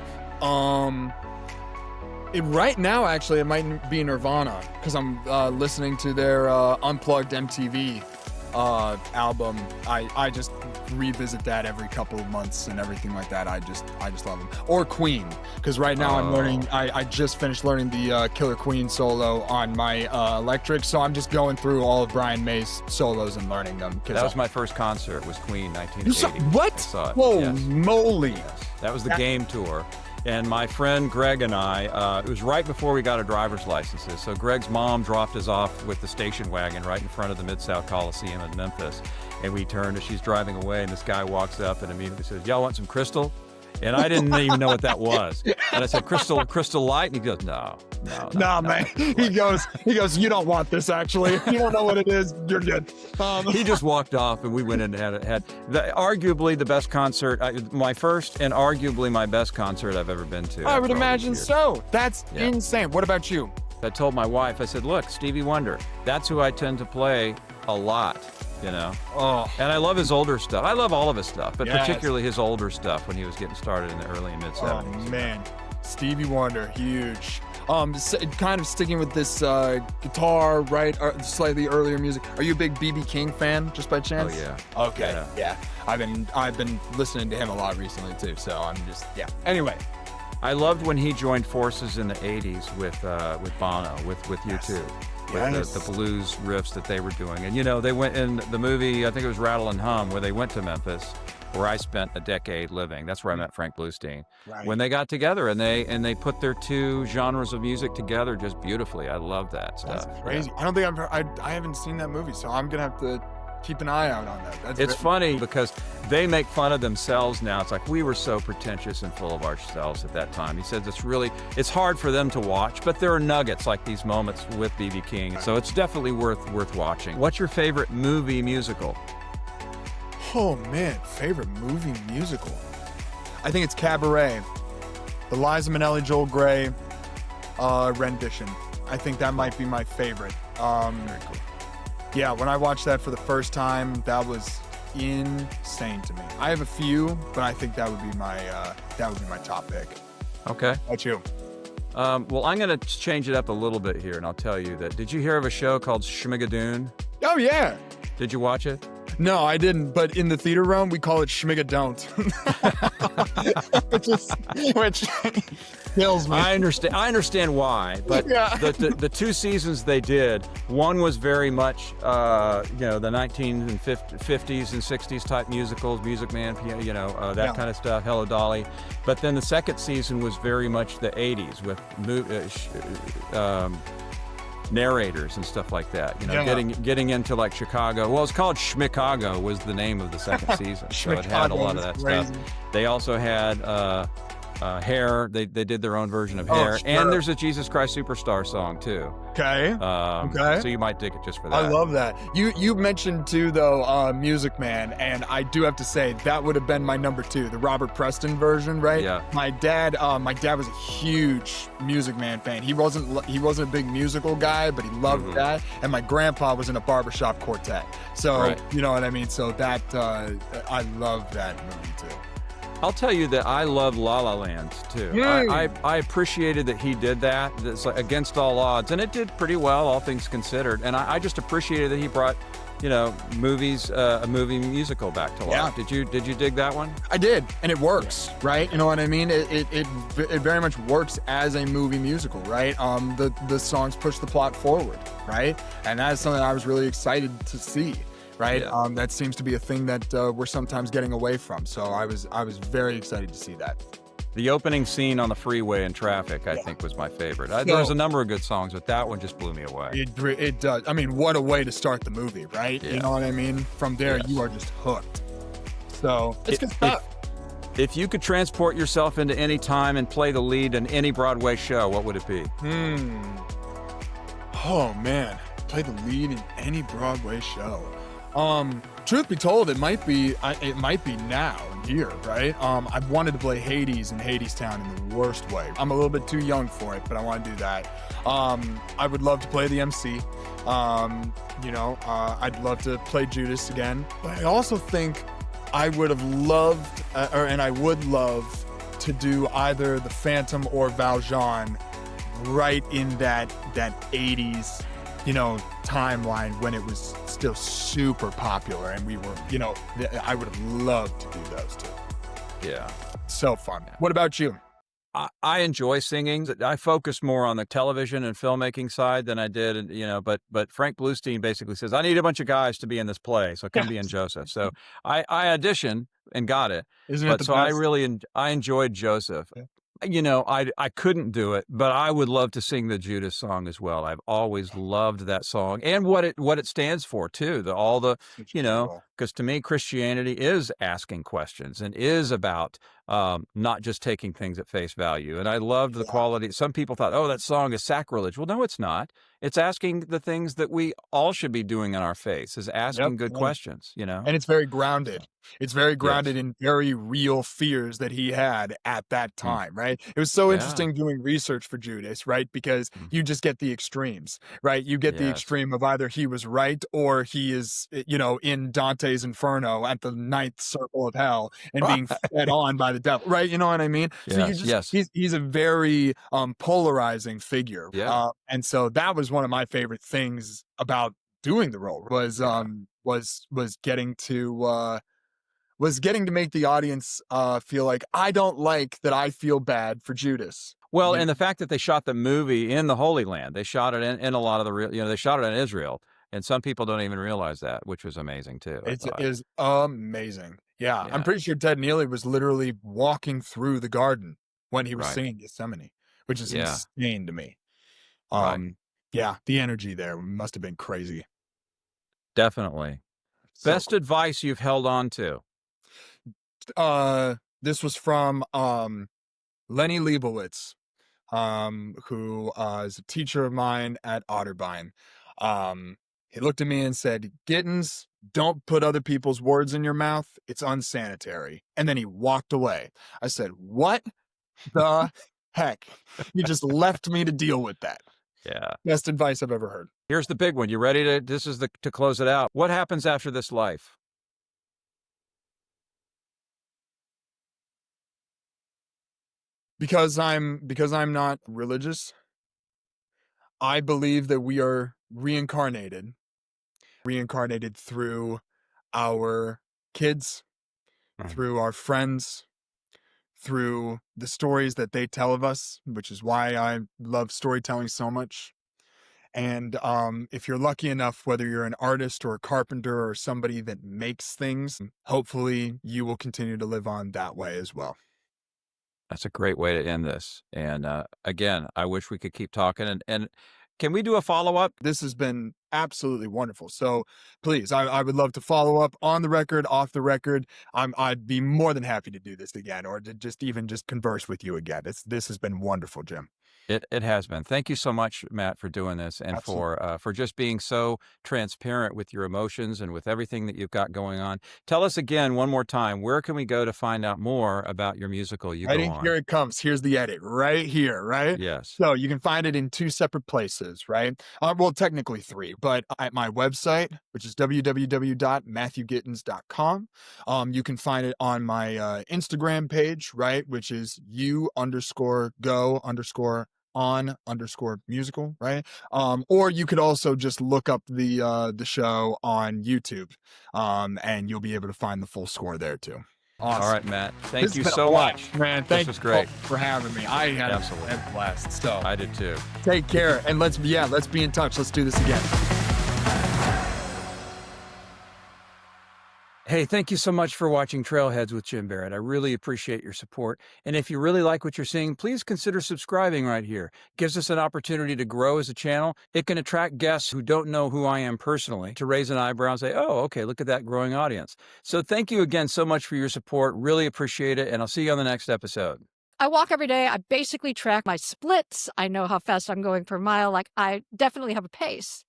Speaker 2: Right now, actually, it might be Nirvana because I'm listening to their Unplugged MTV album. I just revisit that every couple of months and everything like that. I just love them. Or Queen, because right now I'm learning. I just finished learning the Killer Queen solo on my electric, so I'm just going through all of Brian May's solos and learning them.
Speaker 1: That was my first concert. Was Queen 1980.
Speaker 2: What?
Speaker 1: I saw it.
Speaker 2: Whoa, moly!
Speaker 1: Yes. That was the game tour. And my friend Greg and I, it was right before we got our driver's licenses. So Greg's mom dropped us off with the station wagon right in front of the Mid-South Coliseum in Memphis. And we turned as she's driving away, and this guy walks up and immediately says, y'all want some Crystal? And I didn't even know what that was. And I said, Crystal Light? And he goes, no,
Speaker 2: man. He goes, you don't want this, actually. If you don't know what it is, you're good.
Speaker 1: He just walked off, and we went in and had arguably the best concert, my first and arguably my best concert I've ever been to.
Speaker 2: I would imagine so. That's insane. What about you?
Speaker 1: I told my wife, I said, look, Stevie Wonder, that's who I tend to play a lot.
Speaker 2: Oh.
Speaker 1: And I love his older stuff. I love all of his stuff, but particularly his older stuff when he was getting started in the early and mid-70s.
Speaker 2: Oh, man. Stevie Wonder, huge. Kind of sticking with this guitar, right? Slightly earlier music. Are you a big B.B. King fan, just by chance?
Speaker 1: Oh, yeah.
Speaker 2: Okay, yeah. I've been listening to him a lot recently, too, so I'm just, Anyway.
Speaker 1: I loved when he joined forces in the 80s with Bono, with U2. With the blues riffs that they were doing. And, they went in the movie, I think it was Rattle and Hum, where they went to Memphis, where I spent a decade living. That's where I met Frank Bluestein.
Speaker 2: Right.
Speaker 1: When they got together and they put their two genres of music together just beautifully. I love that stuff.
Speaker 2: That's crazy. Yeah. I don't think I haven't seen that movie, so I'm going to have to keep an eye out on that.
Speaker 1: It's funny because they make fun of themselves now. It's like, we were so pretentious and full of ourselves at that time. He says it's hard for them to watch, but there are nuggets like these moments with B.B. King. So it's definitely worth watching. What's your favorite movie musical?
Speaker 2: Oh man, favorite movie musical. I think it's Cabaret. The Liza Minnelli, Joel Grey rendition. I think that might be my favorite.
Speaker 1: Very cool.
Speaker 2: Yeah, when I watched that for the first time, that was insane to me. I have a few, but I think that would be my top pick.
Speaker 1: Okay.
Speaker 2: How about you?
Speaker 1: Well, I'm going to change it up a little bit here, and I'll tell you that. Did you hear of a show called Schmigadoon?
Speaker 2: Oh, yeah.
Speaker 1: Did you watch it?
Speaker 2: No, I didn't. But in the theater realm, we call it Schmiga Don't, which kills me.
Speaker 1: I understand why, but
Speaker 2: Yeah.
Speaker 1: the two seasons they did, one was very much the 1950s and 60s type musicals, Music Man, that
Speaker 2: Yeah.
Speaker 1: kind of stuff, Hello Dolly. But then the second season was very much the 80s with narrators and stuff like that. Getting into like Chicago. Well, it's called Schmicago was the name of the second season, so it had a lot of that stuff. They also had Hair. They did their own version of Hair,
Speaker 2: sure.
Speaker 1: and there's a Jesus Christ Superstar song too.
Speaker 2: Okay.
Speaker 1: So you might dig it just for that.
Speaker 2: I love that. You mentioned too though, Music Man, and I do have to say that would have been my number 2, the Robert Preston version, right?
Speaker 1: Yeah.
Speaker 2: My dad was a huge Music Man fan. He wasn't a big musical guy, but he loved that. And my grandpa was in a barbershop quartet, so
Speaker 1: Right.
Speaker 2: you know what I mean. So that I love that movie too.
Speaker 1: I'll tell you that I love La La Land too. I appreciated that he did that. It's like against all odds, and it did pretty well, all things considered. And I just appreciated that he brought, movies, a movie musical back to life.
Speaker 2: Yeah.
Speaker 1: Did you dig that one?
Speaker 2: I did, and it works, right? You know what I mean? It very much works as a movie musical, right? The songs push the plot forward, right? And that's something I was really excited to see. Right.
Speaker 1: Yeah.
Speaker 2: That seems to be a thing that we're sometimes getting away from. So I was very excited to see that.
Speaker 1: The opening scene on the freeway in traffic, I think, was my favorite. There's a number of good songs, but that one just blew me away.
Speaker 2: It does. I mean, what a way to start the movie, right?
Speaker 1: Yeah.
Speaker 2: You know what I mean? From there,
Speaker 1: Yes.
Speaker 2: you are just hooked. So it's good stuff.
Speaker 1: If you could transport yourself into any time and play the lead in any Broadway show, what would it be?
Speaker 2: Oh man, play the lead in any Broadway show. Truth be told, it might be now and here, right? I've wanted to play Hades in Hadestown in the worst way. I'm a little bit too young for it, but I want to do that. I would love to play the MC. I'd love to play Judas again. But I also think I would have loved, and I would love to do either the Phantom or Valjean right in that 80s, timeline when it was still super popular and we were, I would have loved to do those two.
Speaker 1: Yeah.
Speaker 2: So fun. What about you?
Speaker 1: I enjoy singing. I focus more on the television and filmmaking side than I did, but Frank Bluestein basically says, I need a bunch of guys to be in this play, so come be in Joseph. So I auditioned and got it.
Speaker 2: Isn't it the
Speaker 1: so
Speaker 2: best?
Speaker 1: I enjoyed Joseph.
Speaker 2: Yeah.
Speaker 1: I couldn't do it, but I would love to sing the Judas song as well. I've always loved that song and what it stands for too. Because to me, Christianity is asking questions and is about not just taking things at face value. And I loved the quality. Some people thought, oh, that song is sacrilege. Well, no, it's not. It's asking the things that we all should be doing in our faith, is asking good questions,
Speaker 2: And it's very grounded. It's very grounded in very real fears that he had at that time, right? It was so interesting doing research for Judas, right? Because you just get the extremes, right? You get the extreme of either he was right or he is, in Dante's Inferno at the ninth circle of hell and being fed on by the devil, right? You know what I mean?
Speaker 1: Yes,
Speaker 2: He's a very polarizing figure.
Speaker 1: Yeah.
Speaker 2: And so that was one of my favorite things about doing the role was getting to make the audience feel like I don't like that I feel bad for Judas.
Speaker 1: Well, and the fact that they shot the movie in the Holy Land, they shot it in a lot of the real, they shot it in Israel, and some people don't even realize that, which was amazing too.
Speaker 2: It is amazing. Yeah, I'm pretty sure Ted Neely was literally walking through the garden when he was singing Gethsemane, which is insane to me. Yeah, the energy there must have been crazy.
Speaker 1: Definitely.
Speaker 2: So,
Speaker 1: Best advice you've held on to?
Speaker 2: this was from Lenny Leibowitz, who is a teacher of mine at Otterbein. He looked at me and said, Gittins, don't put other people's words in your mouth. It's unsanitary. And then he walked away. I said, what the heck? You just left me to deal with that.
Speaker 1: Yeah.
Speaker 2: Best advice I've ever heard.
Speaker 1: Here's the big one. You ready to close it out? What happens after this life?
Speaker 2: Because I'm not religious, I believe that we are reincarnated through our kids, through our friends, through the stories that they tell of us, which is why I love storytelling so much. And if you're lucky enough, whether you're an artist or a carpenter or somebody that makes things, hopefully you will continue to live on that way as well.
Speaker 1: That's a great way to end this. And again, I wish we could keep talking. And can we do a follow-up?
Speaker 2: This has been absolutely wonderful. So please, I would love to follow up on the record, off the record. I'd be more than happy to do this again, or to just converse with you again. This has been wonderful, Jim.
Speaker 1: It has been. Thank you so much, Matt, for doing this and
Speaker 2: Absolutely.
Speaker 1: for just being so transparent with your emotions and with everything that you've got going on. Tell us again one more time, where can we go to find out more about your musical you
Speaker 2: Ready?
Speaker 1: go on?
Speaker 2: Here it comes. Here's the edit right here, right?
Speaker 1: Yes.
Speaker 2: So you can find it in 2 separate places, right? Well, technically 3, but at my website, which is www.matthewgittins.com. You can find it on my Instagram page, right? Which is u_go_on_musical, right? Or you could also just look up the show on YouTube, and you'll be able to find the full score there too. Awesome.
Speaker 1: All right, Matt. Thank
Speaker 2: This
Speaker 1: you
Speaker 2: has been a
Speaker 1: so
Speaker 2: blast,
Speaker 1: much.
Speaker 2: man. Thank
Speaker 1: was
Speaker 2: you
Speaker 1: great.
Speaker 2: for having me. I had
Speaker 1: Absolutely.
Speaker 2: a blast. So
Speaker 1: I did too.
Speaker 2: take care, and let's be in touch. Let's do this again.
Speaker 1: Hey, thank you so much for watching Trailheads with Jim Barrett. I really appreciate your support. And if you really like what you're seeing, please consider subscribing right here. Gives us an opportunity to grow as a channel. It can attract guests who don't know who I am personally to raise an eyebrow and say, oh, okay, look at that growing audience. So thank you again so much for your support. Really appreciate it. And I'll see you on the next episode.
Speaker 6: I walk every day. I basically track my splits. I know how fast I'm going per mile. Like, I definitely have a pace.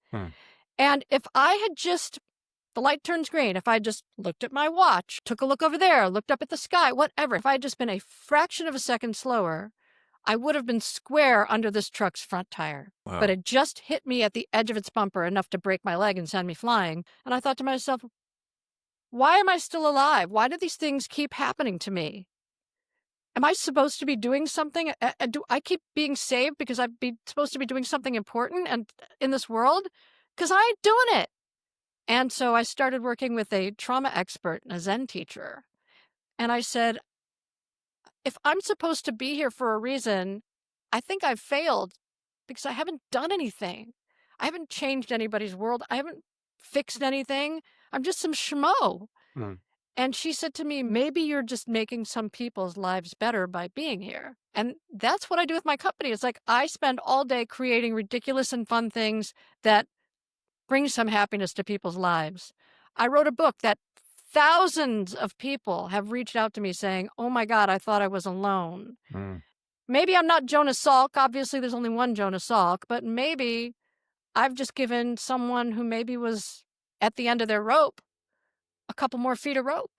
Speaker 6: And if I had just, the light turns green, if I just looked at my watch, took a look over there, looked up at the sky, whatever, if I had just been a fraction of a second slower, I would have been square under this truck's front tire.
Speaker 1: Wow.
Speaker 6: But it just hit me at the edge of its bumper enough to break my leg and send me flying. And I thought to myself, why am I still alive? Why do these things keep happening to me? Am I supposed to be doing something? Do I keep being saved because I'm supposed to be doing something important and in this world? Because I ain't doing it. And so I started working with a trauma expert and a Zen teacher. And I said, if I'm supposed to be here for a reason, I think I've failed because I haven't done anything. I haven't changed anybody's world. I haven't fixed anything. I'm just some schmo. And she said to me, maybe you're just making some people's lives better by being here. And that's what I do with my company. It's like I spend all day creating ridiculous and fun things that bring some happiness to people's lives. I wrote a book that thousands of people have reached out to me saying, oh my God, I thought I was alone. Maybe I'm not Jonas Salk. Obviously, there's only one Jonas Salk, but maybe I've just given someone who maybe was at the end of their rope a couple more feet of rope.